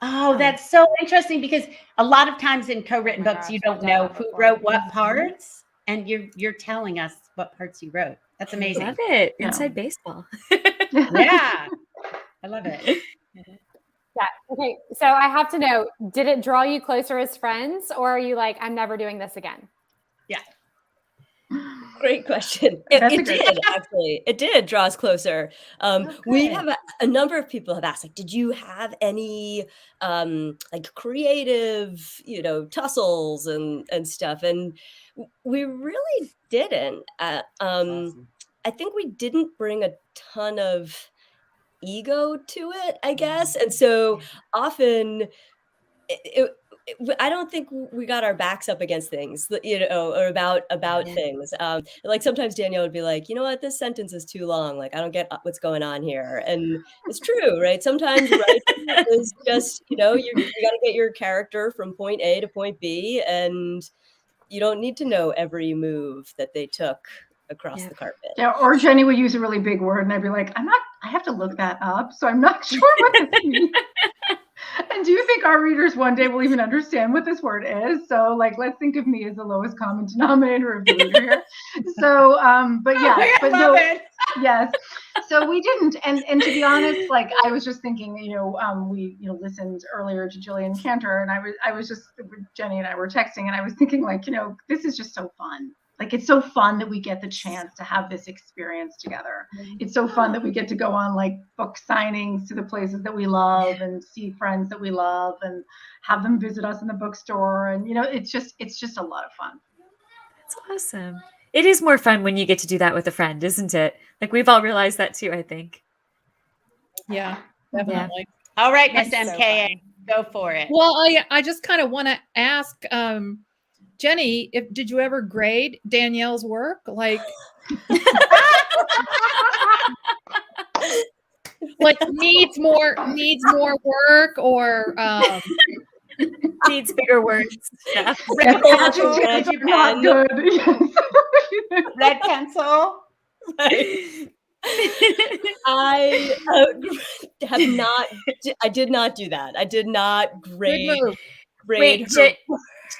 Oh, that's so interesting, because a lot of times in co-written books, you don't know who wrote what parts, and you're telling us what parts you wrote. That's amazing. I love it. Inside baseball. Yeah, I love it. Yeah. Okay. So I have to know, did it draw you closer as friends, or are you like, I'm never doing this again? Yeah. Great question. It did, actually. It did draw us closer. We have a number of people have asked, like, did you have any like creative, you know, tussles and stuff? And we really didn't. Awesome. I think we didn't bring a ton of ego to it, I guess. And so often I don't think we got our backs up against things, you know, or about things. Like sometimes Danielle would be like, you know what, this sentence is too long. Like, I don't get what's going on here. And it's true, right? Sometimes writing is just, you know, you got to get your character from point A to point B, and you don't need to know every move that they took across the carpet. Yeah, or Jenny would use a really big word, and I'd be like, I have to look that up, so I'm not sure what this means. And do you think our readers one day will even understand what this word is? So, like, let's think of me as the lowest common denominator of the reader here. So, but yeah, but no, yes. So we didn't, and to be honest, like, I was just thinking, you know, we, you know, listened earlier to Jillian Cantor, and I was just, Jenny and I were texting, and I was thinking, like, you know, this is just so fun. Like, it's so fun that we get the chance to have this experience together. It's so fun that we get to go on like book signings to the places that we love and see friends that we love and have them visit us in the bookstore. And, you know, it's just a lot of fun. That's awesome. It is more fun when you get to do that with a friend, isn't it? Like, we've all realized that too, I think. Yeah, definitely. Yeah. All right, Miss MKA, go for it. Well, I just kind of want to ask, Jenny, did you ever grade Danielle's work? Like, like needs more work, or needs bigger words. Yeah. Red pencil. Not good. Red pencil. I did not do that. I did not grade. Wait,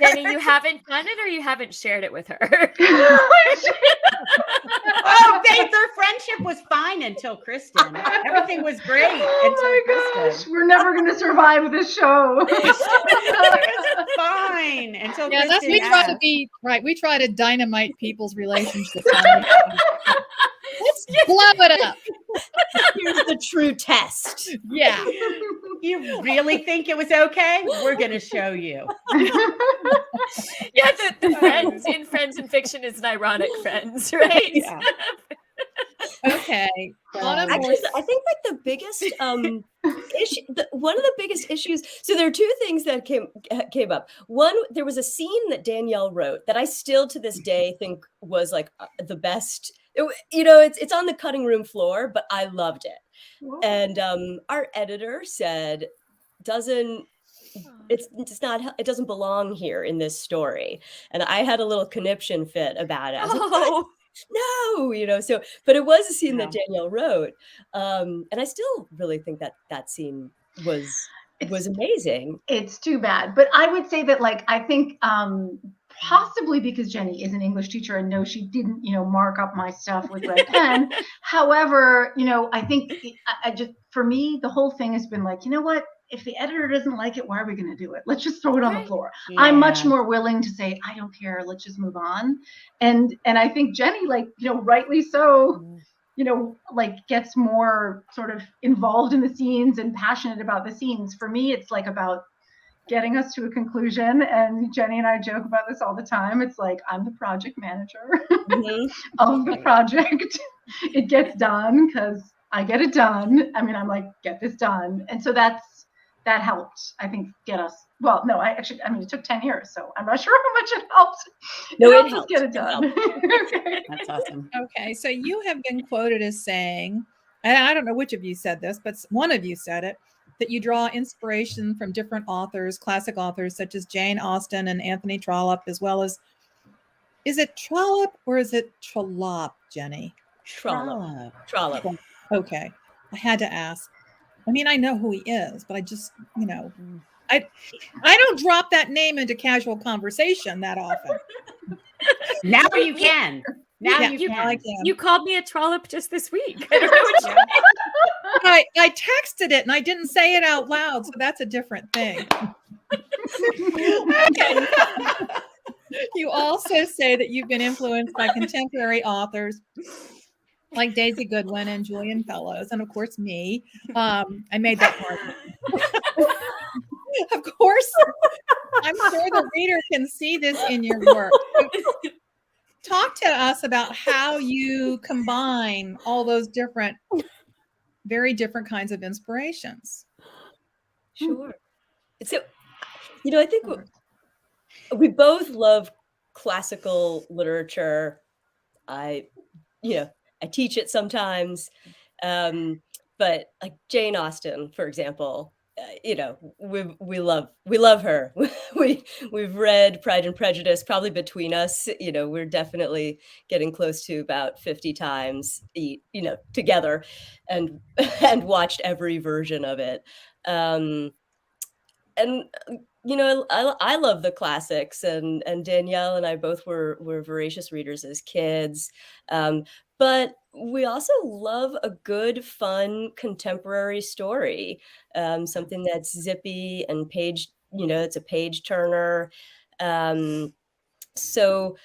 Jenny, you haven't done it, or you haven't shared it with her? Oh, their friendship was fine until Kristen. Everything was great until Kristen. We're never going to survive this show. It was fine until Kristen. That's, we try to be right. We try to dynamite people's relationships. Let's blow it up. Here's the true test. Yeah. You really think it was okay? We're going to show you. Yeah, the friends in Friends and Fiction is an ironic friends, right? Yeah. Okay. I think like the biggest issue, one of the biggest issues. So there are 2 things that came up. One, there was a scene that Danielle wrote that I still to this day think was like the best. You know, it's on the cutting room floor, but I loved it. Whoa. And our editor said, it doesn't belong here in this story. And I had a little conniption fit about it. I was like, no, you know, so, but it was a scene that Danielle wrote. And I still really think that scene was amazing. It's too bad. But I would say that, like, I think possibly because Jenny is an English teacher and no, she didn't, mark up my stuff with red pen. However, I think for me, the whole thing has been like, you know what? If the editor doesn't like it, why are we going to do it? Let's just throw it on the floor. Yeah. I'm much more willing to say, I don't care. Let's just move on. And I think Jenny, rightly so, gets more sort of involved in the scenes and passionate about the scenes. For me, it's about getting us to a conclusion. And Jenny and I joke about this all the time. It's like, I'm the project manager of the project. It gets done because I get it done. I mean, I'm like, get this done. And so that helped, I think, get us. Well, no, it took 10 years, so I'm not sure how much it helped. No, it helped. Get it done. Okay. That's awesome. Okay, so you have been quoted as saying, and I don't know which of you said this, but one of you said it, that you draw inspiration from different authors, classic authors such as Jane Austen and Anthony Trollope, as well as, is it Trollope or is it Trollope, Jenny? Trollope. Okay, I had to ask. I mean, I know who he is, but I just, I don't drop that name into casual conversation that often. Now you can. Now you can. You called me a trollop just this week. I don't know what I texted it and I didn't say it out loud, so that's a different thing. Okay. You also say that you've been influenced by contemporary authors like Daisy Goodwin and Julian Fellows, and of course me. I made that part. Of course, I'm sure the reader can see this in your work. Talk to us about how you combine all those very different kinds of inspirations. Sure. So, I think we both love classical literature. I teach it sometimes, but like Jane Austen, for example, we love her. We've read Pride and Prejudice probably between us. We're definitely getting close to about 50 times, together, and watched every version of it. I love the classics, and Danielle and I both were voracious readers as kids. But we also love a good, fun, contemporary story, something that's zippy and it's a page turner. So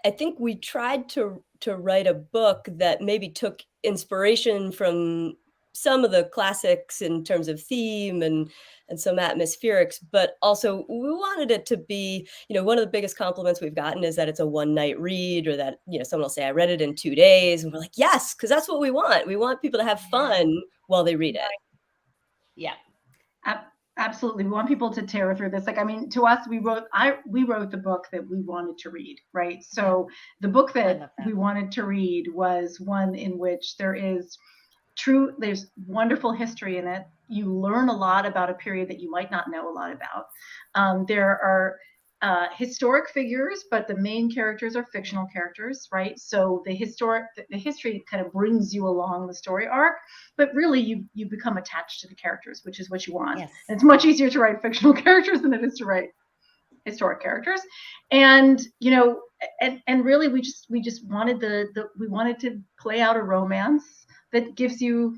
I think we tried to write a book that maybe took inspiration from some of the classics in terms of theme and some atmospherics, but also we wanted it to be, one of the biggest compliments we've gotten is that it's a one-night read, or that, someone will say, I read it in 2 days. And we're like, yes, because that's what we want. We want people to have fun while they read it. Yeah. Absolutely. We want people to tear through this. To us, we wrote the book that we wanted to read, right? So the book that we wanted to read was one in which there's wonderful history in it. You learn a lot about a period that you might not know a lot about. There are historic figures, but the main characters are fictional characters, right? So the history kind of brings you along the story arc, but really you become attached to the characters, which is what you want. Yes. And it's much easier to write fictional characters than it is to write historic characters. And and really we just wanted we wanted to play out a romance that gives you,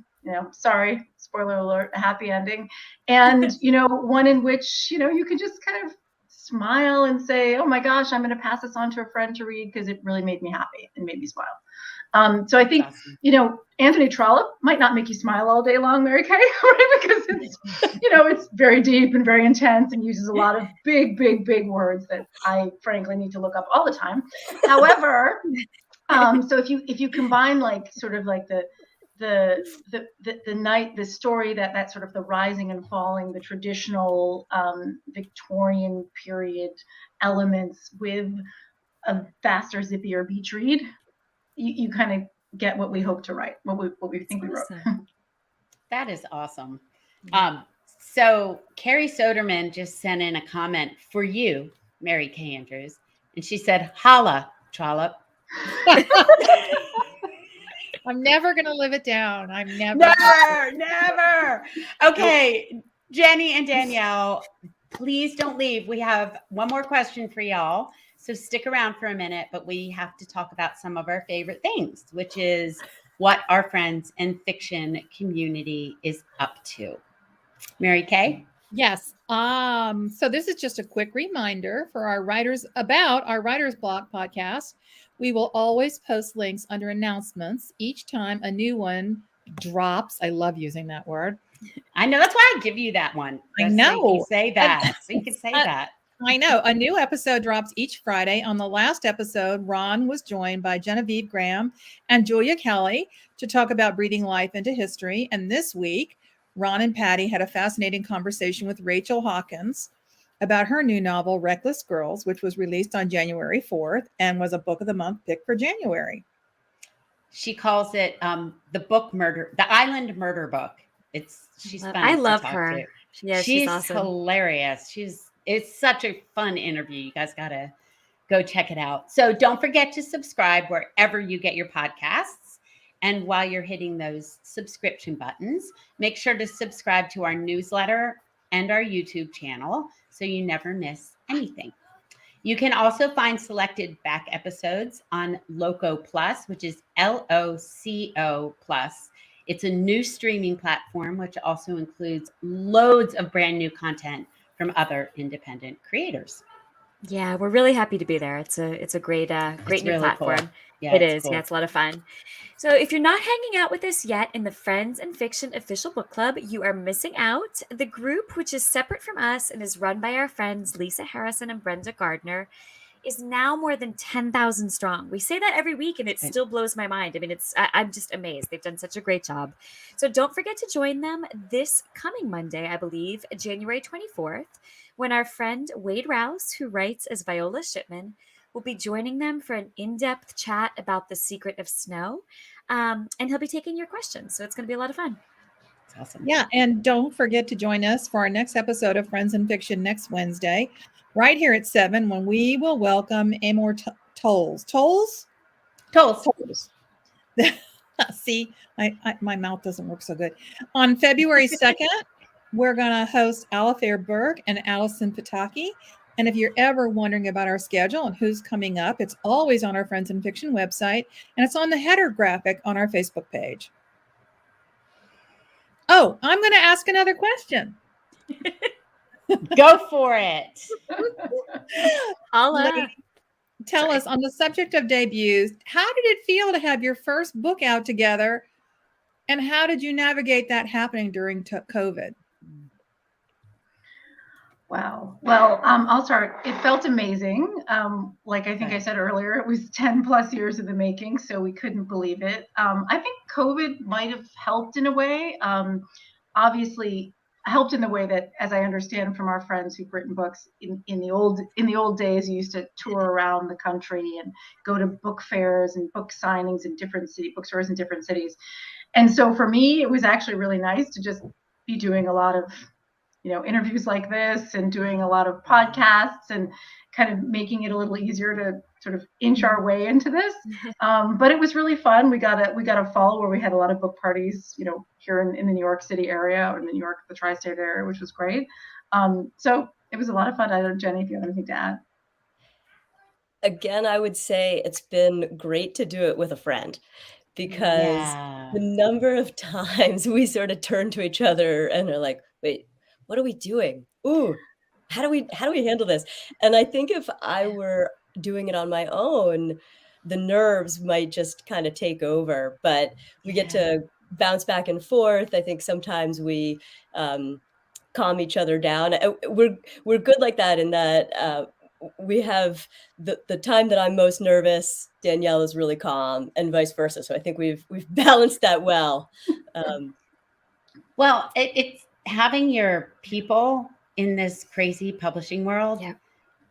sorry, spoiler alert, a happy ending. And, one in which, you can just kind of smile and say, oh my gosh, I'm going to pass this on to a friend to read because it really made me happy and made me smile. So I think, Anthony Trollope might not make you smile all day long, Mary Kay, right? Because it's, it's very deep and very intense and uses a lot of big, big, big words that I frankly need to look up all the time. However, so if you combine the story that sort of the rising and falling, the traditional Victorian period elements with a faster, zippier beach read, you kind of get what we hope to write, what we think we wrote. That is awesome. So Carrie Soderman just sent in a comment for you, Mary Kay Andrews, and she said, "Holla, Trollope." I'm never going to live it down. Never. Okay, Jenny and Danielle, please don't leave. We have one more question for y'all. So stick around for a minute, but we have to talk about some of our favorite things, which is what our friends and fiction community is up to. Mary Kay? Yes. So this is just a quick reminder for our writers about our Writer's Block podcast. We will always post links under announcements each time a new one drops. I love using that word. I know. That's why I give you that one. I know. So you can say that. So you can say that. I know. A new episode drops each Friday. On the last episode, Ron was joined by Genevieve Graham and Julia Kelly to talk about breathing life into history. And this week, Ron and Patty had a fascinating conversation with Rachel Hawkins about her new novel, Reckless Girls, which was released on January 4th and was a Book of the Month pick for January. She calls it the Island Murder Book. She's fun. I love her. Yeah, she's awesome. Hilarious. It's such a fun interview. You guys got to go check it out. So don't forget to subscribe wherever you get your podcasts. And while you're hitting those subscription buttons, make sure to subscribe to our newsletter and our YouTube channel so you never miss anything. You can also find selected back episodes on Loco Plus, which is LOCO Plus. It's a new streaming platform, which also includes loads of brand new content from other independent creators. Yeah, we're really happy to be there. It's a great new really platform. Cool. Yeah, it is. Cool. Yeah, it's a lot of fun. So if you're not hanging out with us yet in the Friends and Fiction official book club, you are missing out. The group, which is separate from us and is run by our friends Lisa Harrison and Brenda Gardner, is now more than 10,000 strong. We say that every week and it still blows my mind. I mean, I'm just amazed. They've done such a great job. So don't forget to join them this coming Monday, I believe, January 24th, when our friend Wade Rouse, who writes as Viola Shipman, will be joining them for an in-depth chat about The Secret of Snow. And he'll be taking your questions. So it's going to be a lot of fun. That's awesome. Yeah. And don't forget to join us for our next episode of Friends and Fiction next Wednesday, right here at 7, when we will welcome Amor Tolls. Tolls? Tolls. See, my mouth doesn't work so good. On February 2nd, we're going to host Alafair Berg and Allison Pataki. And if you're ever wondering about our schedule and who's coming up, it's always on our Friends and Fiction website, and it's on the header graphic on our Facebook page. Oh, I'm going to ask another question. Go for it. Tell us, on the subject of debuts, how did it feel to have your first book out together, and how did you navigate that happening during COVID? Wow. Well, I'll start. It felt amazing. Like I think I said earlier, it was 10 plus years in the making, so we couldn't believe it. I think COVID might have helped in a way. Obviously, helped in the way that, as I understand from our friends who've written books in the old days, you used to tour around the country and go to book fairs and book signings in different bookstores in different cities. And so for me, it was actually really nice to just be doing a lot of interviews like this and doing a lot of podcasts and kind of making it a little easier to sort of inch our way into this. But it was really fun. We got a fall where we had a lot of book parties, here in the New York City area, or in the tri-state area, which was great. So it was a lot of fun. I don't know, Jenny, if you have anything to add. Again, I would say it's been great to do it with a friend, because the number of times we sort of turn to each other and are like, wait, what are we doing? Ooh, how do we handle this? And I think if I were doing it on my own, the nerves might just kind of take over, but we get to bounce back and forth. I think sometimes we calm each other down. We're good like that, in that we have the time that I'm most nervous, Danielle is really calm, and vice versa. So I think we've balanced that well. Well, it's having your people in this crazy publishing world. Yeah.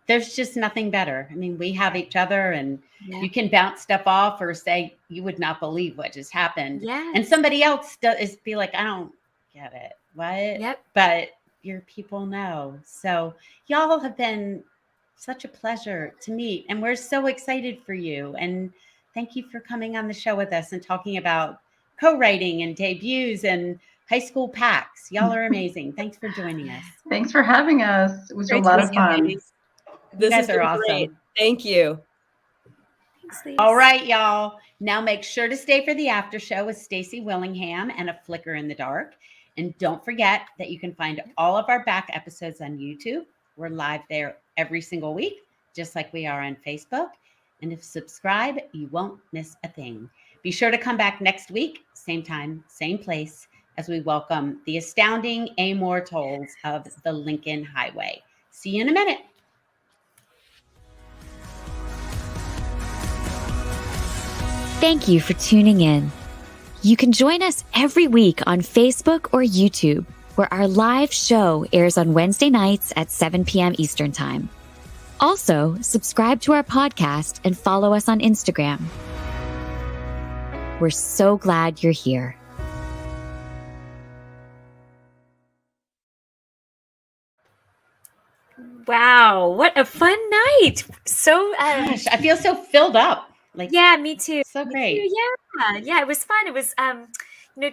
There's just nothing better. I mean, we have each other, and you can bounce stuff off or say, you would not believe what just happened. Yeah. And somebody else be like, I don't get it. What? Yep. But your people know. So y'all have been such a pleasure to meet, and we're so excited for you. And thank you for coming on the show with us and talking about co-writing and debuts and high school packs. Y'all are amazing. Thanks for joining us. Thanks for having us. It was a lot of fun. You guys are awesome. Great. Thank you. Thanks, Lise. All right, y'all. Now make sure to stay for the after show with Stacy Willingham and A Flicker in the Dark. And don't forget that you can find all of our back episodes on YouTube. We're live there every single week, just like we are on Facebook. And if you subscribe, you won't miss a thing. Be sure to come back next week, same time, same place, as we welcome the astounding immortals of the Lincoln Highway. See you in a minute. Thank you for tuning in. You can join us every week on Facebook or YouTube, where our live show airs on Wednesday nights at 7 p.m. Eastern Time. Also, subscribe to our podcast and follow us on Instagram. We're so glad you're here. Wow, what a fun night. So Gosh, I feel so filled up. Like, yeah, me too. So great. Me too. Yeah, it was fun. It was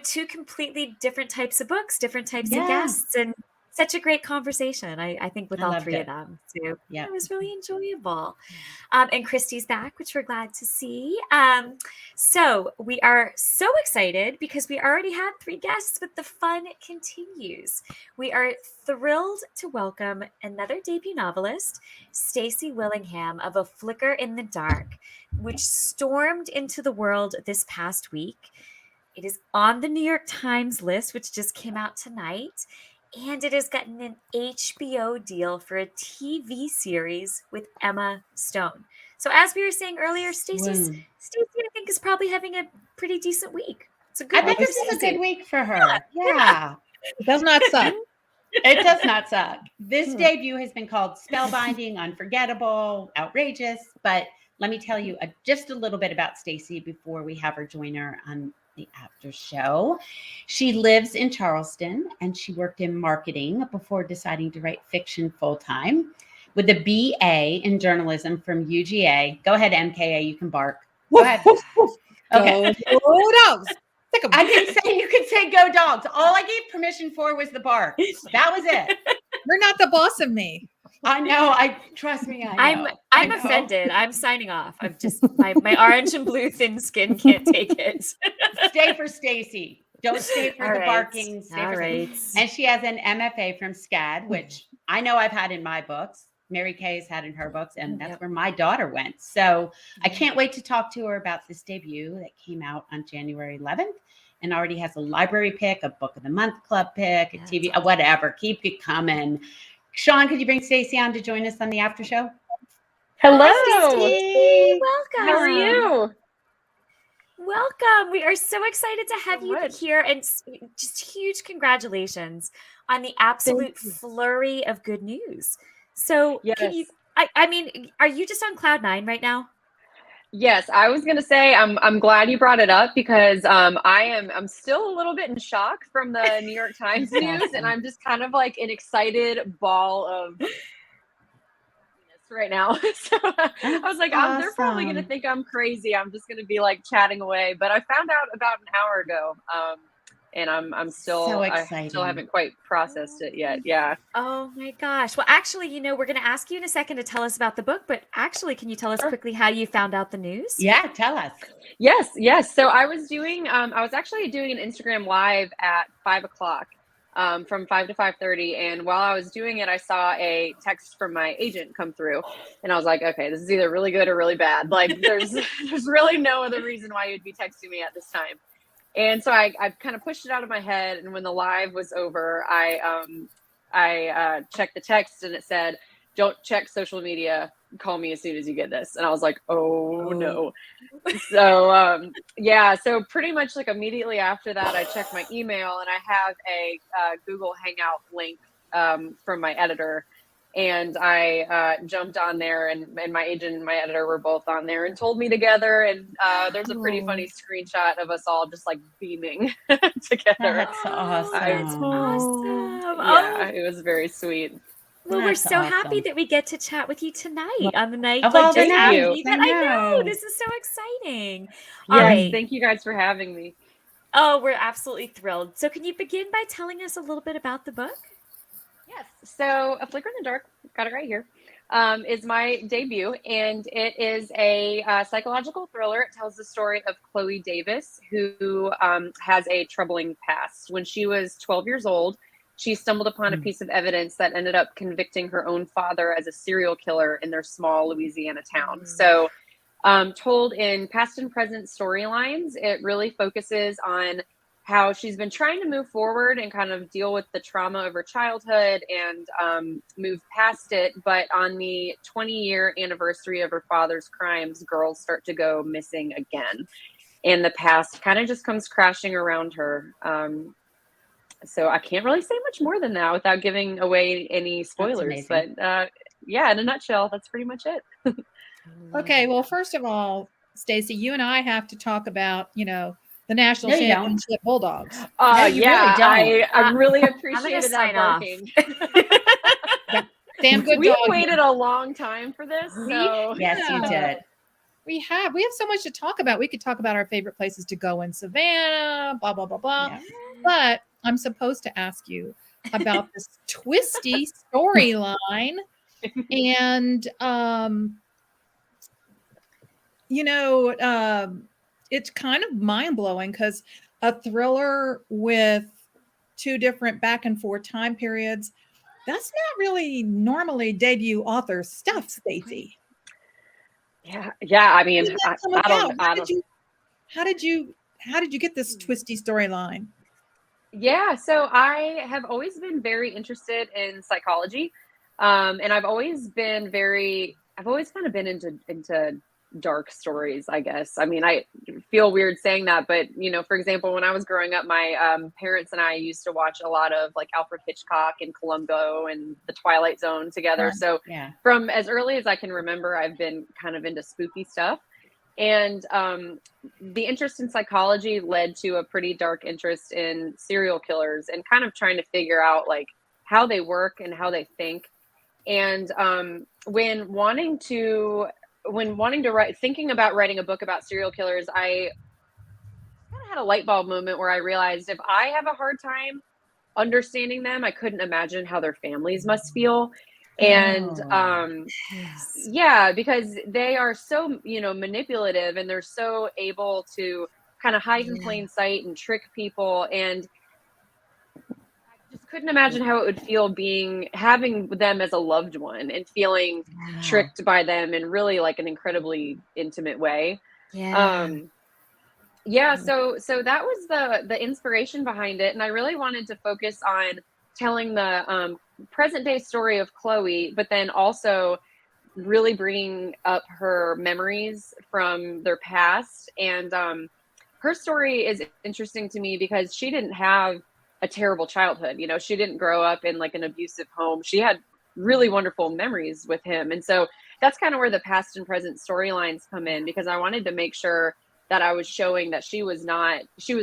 two completely different types of books, different types of guests, and such a great conversation, I think, with all three of them. So it was really enjoyable. And Christy's back, which we're glad to see. So we are so excited because we already had 3 guests, but the fun continues. We are thrilled to welcome another debut novelist, Stacy Willingham of A Flicker in the Dark, which stormed into the world this past week. It is on the New York Times list, which just came out tonight. And it has gotten an HBO deal for a TV series with Emma Stone. So as we were saying earlier, Stacy, I think, is probably having a pretty decent week. It's a good I think this is a good week for her. Yeah. It does not suck. It does not suck. This debut has been called spellbinding, unforgettable, outrageous. But let me tell you just a little bit about Stacy before we have her join her on the after show. She lives in Charleston and she worked in marketing before deciding to write fiction full-time with a BA in journalism from UGA. Go ahead, MKA, you can bark. Go ahead. Okay. Go dogs. I didn't say you could say go dogs. All I gave permission for was the bark. That was it. You're not the boss of me. I know. Trust me. I know. I'm offended. I'm signing off. I'm just my orange and blue thin skin can't take it. Stay for Stacy. Don't stay for the barking. Stay for Stacy. And she has an MFA from SCAD, which I know I've had in my books. Mary Kay has had in her books, and that's where my daughter went. So I can't wait to talk to her about this debut that came out on January 11th and already has a library pick, a book of the month club pick, a TV, whatever. Keep it coming. Sean, could you bring Stacy on to join us on the after show? Hello. Welcome. How are you? Welcome. We are so excited to have you here, and just huge congratulations on the absolute flurry of good news. So can you, I mean, are you just on cloud 9 right now? Yes, I was gonna say I'm glad you brought it up because I'm still a little bit in shock from the New York Times news, and I'm just kind of like an excited ball of right now. So I was like, they're probably gonna think I'm crazy. I'm just gonna be like chatting away, but I found out about an hour ago. And I'm still so excited. I still haven't quite processed it yet. Yeah. Oh my gosh. Well, actually, we're going to ask you in a second to tell us about the book, but actually, can you tell us quickly how you found out the news? Yeah, tell us. Yes. So I was doing, I was actually doing an Instagram live at 5:00, from 5 to 5:30. And while I was doing it, I saw a text from my agent come through, and I was like, okay, this is either really good or really bad. Like there's really no other reason why you'd be texting me at this time. And so I kind of pushed it out of my head. And when the live was over, I checked the text and it said, "Don't check social media. Call me as soon as you get this." And I was like, oh no. So, so pretty much like immediately after that, I checked my email and I have a Google Hangout link from my editor. And I jumped on there, and my agent and my editor were both on there and told me together. And there's a pretty funny screenshot of us all just like beaming together. That's awesome. Yeah, it was very sweet. Well, we're so happy that we get to chat with you tonight on the night. Of all the nights. I know. This is so exciting. All right. Thank you guys for having me. Oh, we're absolutely thrilled. So can you begin by telling us a little bit about the book? Yes. So A Flicker in the Dark, got it right here, is my debut, and it is a psychological thriller. It tells the story of Chloe Davis, who has a troubling past. When she was 12 years old, she stumbled upon a piece of evidence that ended up convicting her own father as a serial killer in their small Louisiana town. So, told in past and present storylines, it really focuses on how she's been trying to move forward and kind of deal with the trauma of her childhood and move past it. But on the 20-year anniversary of her father's crimes, girls start to go missing again. And the past kind of just comes crashing around her. So I can't really say much more than that without giving away any spoilers. But yeah, in a nutshell, that's pretty much it. Okay, well, first of all, Stacy, you and I have to talk about, the national championship Bulldogs. Yeah, really I really appreciated that barking. Damn good we dog. Waited a long time for this. So. Yes, you did. We have so much to talk about. We could talk about our favorite places to go in Savannah, blah, blah, blah, blah. Yeah. But I'm supposed to ask you about this twisty storyline. And, it's kind of mind-blowing because a thriller with two different back and forth time periods, that's not really normally debut author stuff, Stacy. Yeah. I mean, how did you get this twisty storyline? Yeah, so I have always been very interested in psychology, and I've always kind of been into dark stories, I guess. I mean, I feel weird saying that, but for example, when I was growing up, my parents and I used to watch a lot of like Alfred Hitchcock and Columbo and The Twilight Zone together. So from as early as I can remember, I've been kind of into spooky stuff. And the interest in psychology led to a pretty dark interest in serial killers and kind of trying to figure out like how they work and how they think. And thinking about writing a book about serial killers, I kind of had a light bulb moment where I realized if I have a hard time understanding them, I couldn't imagine how their families must feel. And because they are so manipulative, and they're so able to kind of hide in plain sight and trick people, and I just couldn't imagine how it would feel having them as a loved one and feeling tricked by them in really like an incredibly intimate way. So that was the inspiration behind it, and I really wanted to focus on telling the present day story of Chloe, but then also really bringing up her memories from their past. And her story is interesting to me because she didn't have a terrible childhood. She didn't grow up in like an abusive home. She had really wonderful memories with him. And so that's kind of where the past and present storylines come in, because I wanted to make sure that I was showing that she was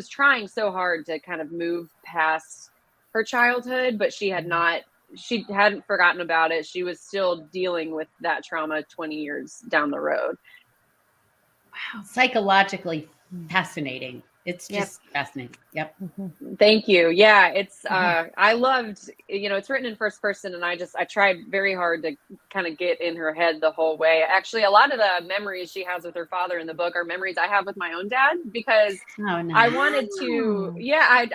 trying so hard to kind of move past her childhood, but she hadn't forgotten about it. She was still dealing with that trauma 20 years down the road. Wow. Psychologically fascinating. It's just fascinating. Yep. Thank you. Yeah. It's, I loved, it's written in first person, and I tried very hard to kind of get in her head the whole way. Actually, a lot of the memories she has with her father in the book are memories I have with my own dad, because I wanted to,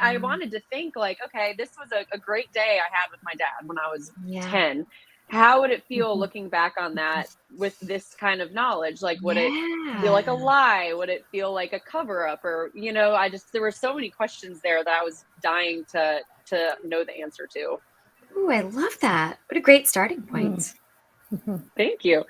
I wanted to think like, okay, this was a great day I had with my dad when I was 10. How would it feel looking back on that with this kind of knowledge? Like, would it feel like a lie? Would it feel like a cover up? Or, there were so many questions there that I was dying to know the answer to. Ooh, I love that. What a great starting point. Thank you.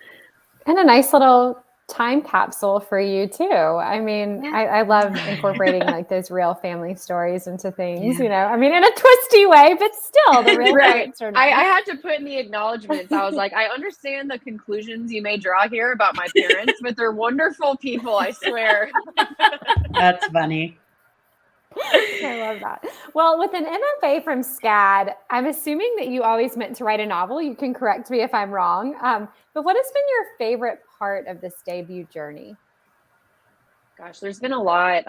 And a nice little time capsule for you too. I mean, I love incorporating like those real family stories into things, I mean, in a twisty way, but still the real right. I had to put in the acknowledgments. I was like, I understand the conclusions you may draw here about my parents, but they're wonderful people, I swear. That's funny. I love that. Well, with an MFA from SCAD, I'm assuming that you always meant to write a novel. You can correct me if I'm wrong. But what has been your favorite part of this debut journey? Gosh, there's been a lot.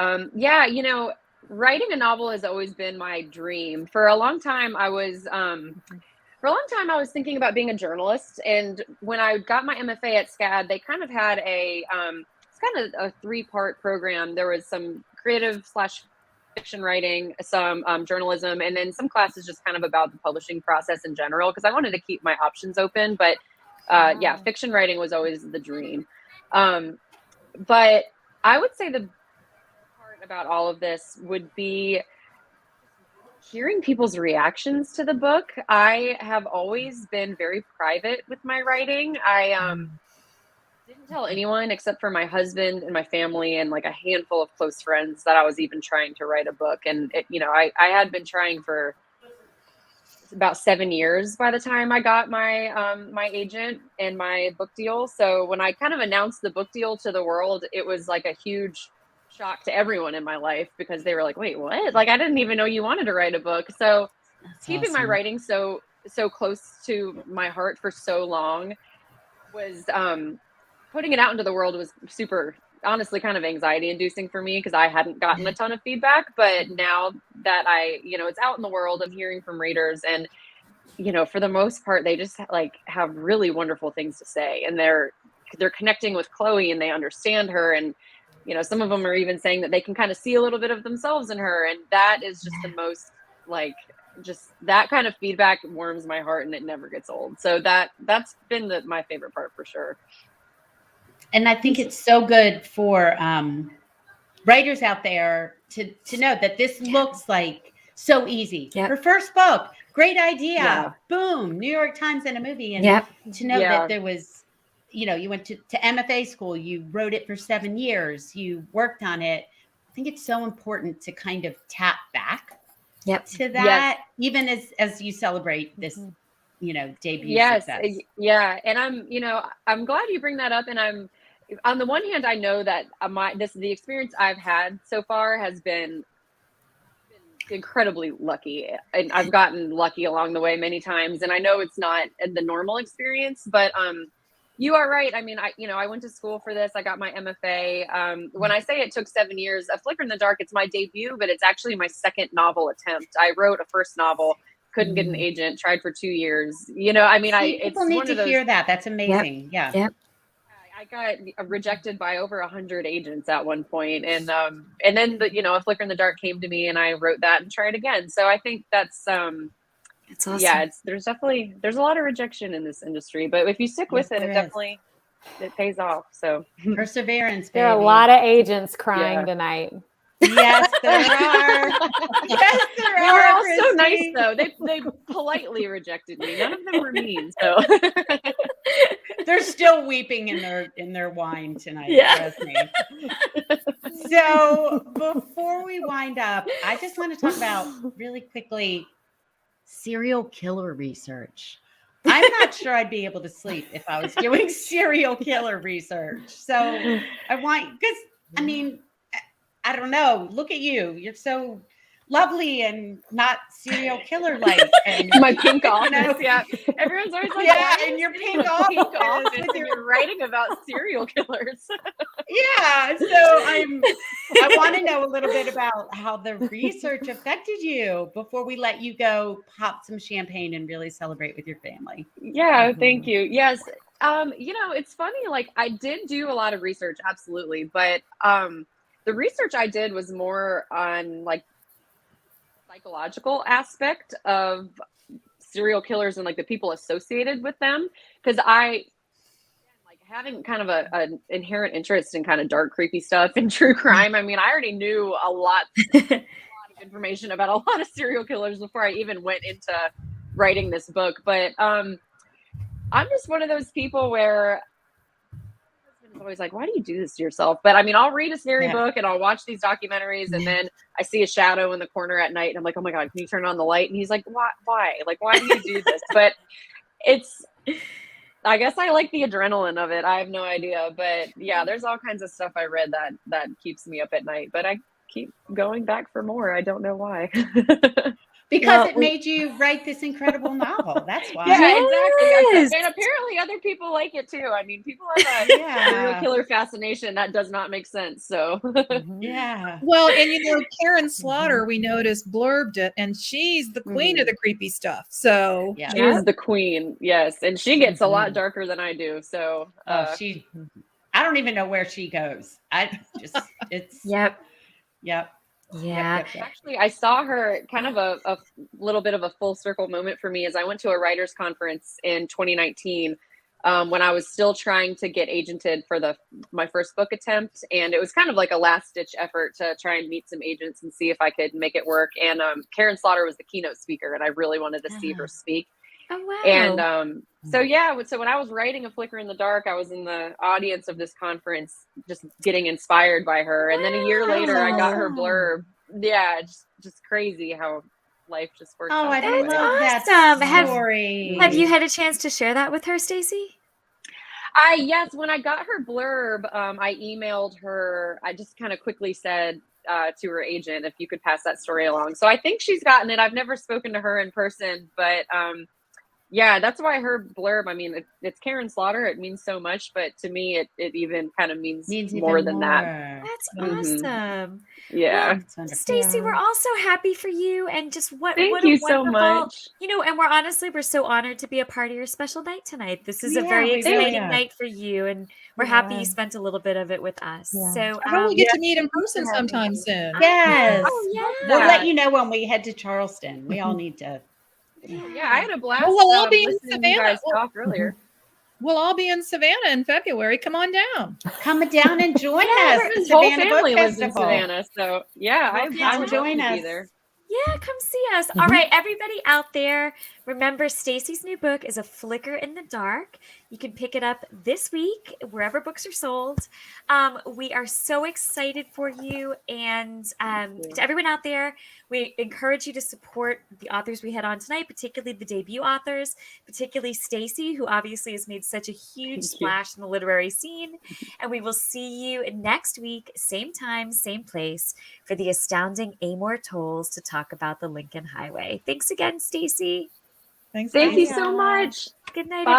Writing a novel has always been my dream. For a long time, I was for a long time, I was thinking about being a journalist. And when I got my MFA at SCAD, they kind of had it's kind of a 3-part program. There was some creative/fiction writing, some journalism, and then some classes just kind of about the publishing process in general, because I wanted to keep my options open. But yeah, fiction writing was always the dream. But I would say the part about all of this would be hearing people's reactions to the book. I have always been very private with my writing. I didn't tell anyone except for my husband and my family and like a handful of close friends that I was even trying to write a book. And I had been trying for about 7 years by the time I got my my agent and my book deal. So when I kind of announced the book deal to the world, it was like a huge shock to everyone in my life, because they were like, wait, what? Like, I didn't even know you wanted to write a book. So keeping my writing so close to my heart for so long was putting it out into the world was super, honestly, kind of anxiety inducing for me, because I hadn't gotten a ton of feedback. But now that it's out in the world, I'm hearing from readers, and for the most part, they just like have really wonderful things to say, and they're connecting with Chloe and they understand her. And some of them are even saying that they can kind of see a little bit of themselves in her. And that is just the most, like, just that kind of feedback warms my heart, and it never gets old. So that's been my favorite part for sure. And I think it's so good for writers out there to know that this looks like so easy. Yep. Her first book, great idea, boom, New York Times and a movie. And to know that there was, you went to MFA school, you wrote it for 7 years, you worked on it. I think it's so important to kind of tap back to that, even as you celebrate this, debut success. Yeah. And I'm glad you bring that up. And I'm, on the one hand, I know that the experience I've had so far has been incredibly lucky, and I've gotten lucky along the way many times. And I know it's not the normal experience, but you are right. I mean, I went to school for this. I got my MFA. When I say it took 7 years, A Flicker in the Dark, it's my debut, but it's actually my second novel attempt. I wrote a first novel, couldn't get an agent, tried for 2 years. People need to hear that. That's amazing. Yep. I got rejected by over 100 agents at one point. And then A Flicker in the Dark came to me, and I wrote that and tried again. So I think that's it's awesome. Yeah, there's a lot of rejection in this industry, but if you stick with it, it pays off. So perseverance, baby. There are a lot of agents crying tonight. Yes, there are. Yes, there they are. were all Christy. so nice, though. They politely rejected me. None of them were mean. So they're still weeping in their wine tonight. Yeah. Trust me. So before we wind up, I just want to talk about really quickly serial killer research. I'm not sure I'd be able to sleep if I was doing serial killer research. So because I mean, I don't know. Look at you. You're so lovely and not serial killer like. And my pink office. Yeah. Everyone's always like, and your pink office. And you're writing about serial killers. Yeah. So I want to know a little bit about how the research affected you before we let you go pop some champagne and really celebrate with your family. Yeah. Thank you. Yes. It's funny. Like, I did do a lot of research. Absolutely. But, the research I did was more on like psychological aspect of serial killers and like the people associated with them. Because having kind of an inherent interest in kind of dark, creepy stuff and true crime. I mean, I already knew a lot of information about a lot of serial killers before I even went into writing this book. But I'm just one of those people where always like, why do you do this to yourself? But I mean, I'll read a scary book and I'll watch these documentaries, and then I see a shadow in the corner at night and I'm like, oh my God, can you turn on the light? And he's like, why? Like, why do you do this? But I guess I like the adrenaline of it. I have no idea. But yeah, there's all kinds of stuff I read that keeps me up at night, but I keep going back for more. I don't know why. Because it made you write this incredible novel. That's why. Yeah, exactly. And apparently other people like it too. I mean, people have a serial killer fascination. That does not make sense. So yeah. Well, and Karen Slaughter, we noticed, blurbed it, and she's the queen of the creepy stuff. So she is the queen, yes, and she gets a lot darker than I do. So I don't even know where she goes. It's Yep. Yeah. Actually, I saw her kind of a little bit of a full circle moment for me as I went to a writers conference in 2019 when I was still trying to get agented for my first book attempt. And it was kind of like a last ditch effort to try and meet some agents and see if I could make it work. And Karen Slaughter was the keynote speaker, and I really wanted to see her speak. Oh, wow. And so when I was writing A Flicker in the Dark, I was in the audience of this conference just getting inspired by her. And then a year later, I got her blurb. Yeah, just crazy how life just works out. I love that story. Have you had a chance to share that with her, Stacy? Yes, when I got her blurb, I emailed her. I just kind of quickly said to her agent, if you could pass that story along. So I think she's gotten it. I've never spoken to her in person, but yeah, that's why her blurb, I mean, it's Karen Slaughter. It means so much, but to me, it even kind of means more than that. That's awesome. Yeah. Well, Stacy, we're all so happy for you, and just what Thank a you wonderful, so much. And we're so honored to be a part of your special night tonight. This is a very exciting night for you, and we're happy you spent a little bit of it with us. So I hope we get to meet in person sometime soon. Yes. We'll let you know when we head to Charleston. We all need to. Yeah, I had a blast. We'll all be in Savannah. You guys talked earlier. We'll all be in Savannah in February. Come on down. Come down and join us. His whole family lives in Savannah, so I would join us. Be there. Yeah, come see us. All right, everybody out there, remember Stacy's new book is A Flicker in the Dark. You can pick it up this week wherever books are sold. We are so excited for you, and to everyone out there, we encourage you to support the authors we had on tonight, particularly the debut authors, particularly Stacy, who obviously has made such a huge splash in the literary scene. And we will see you next week, same time, same place, for the astounding Amor Tolls to talk about the Lincoln Highway. Thanks again, Stacy. Thanks. Thank you so much. Good night, Bye.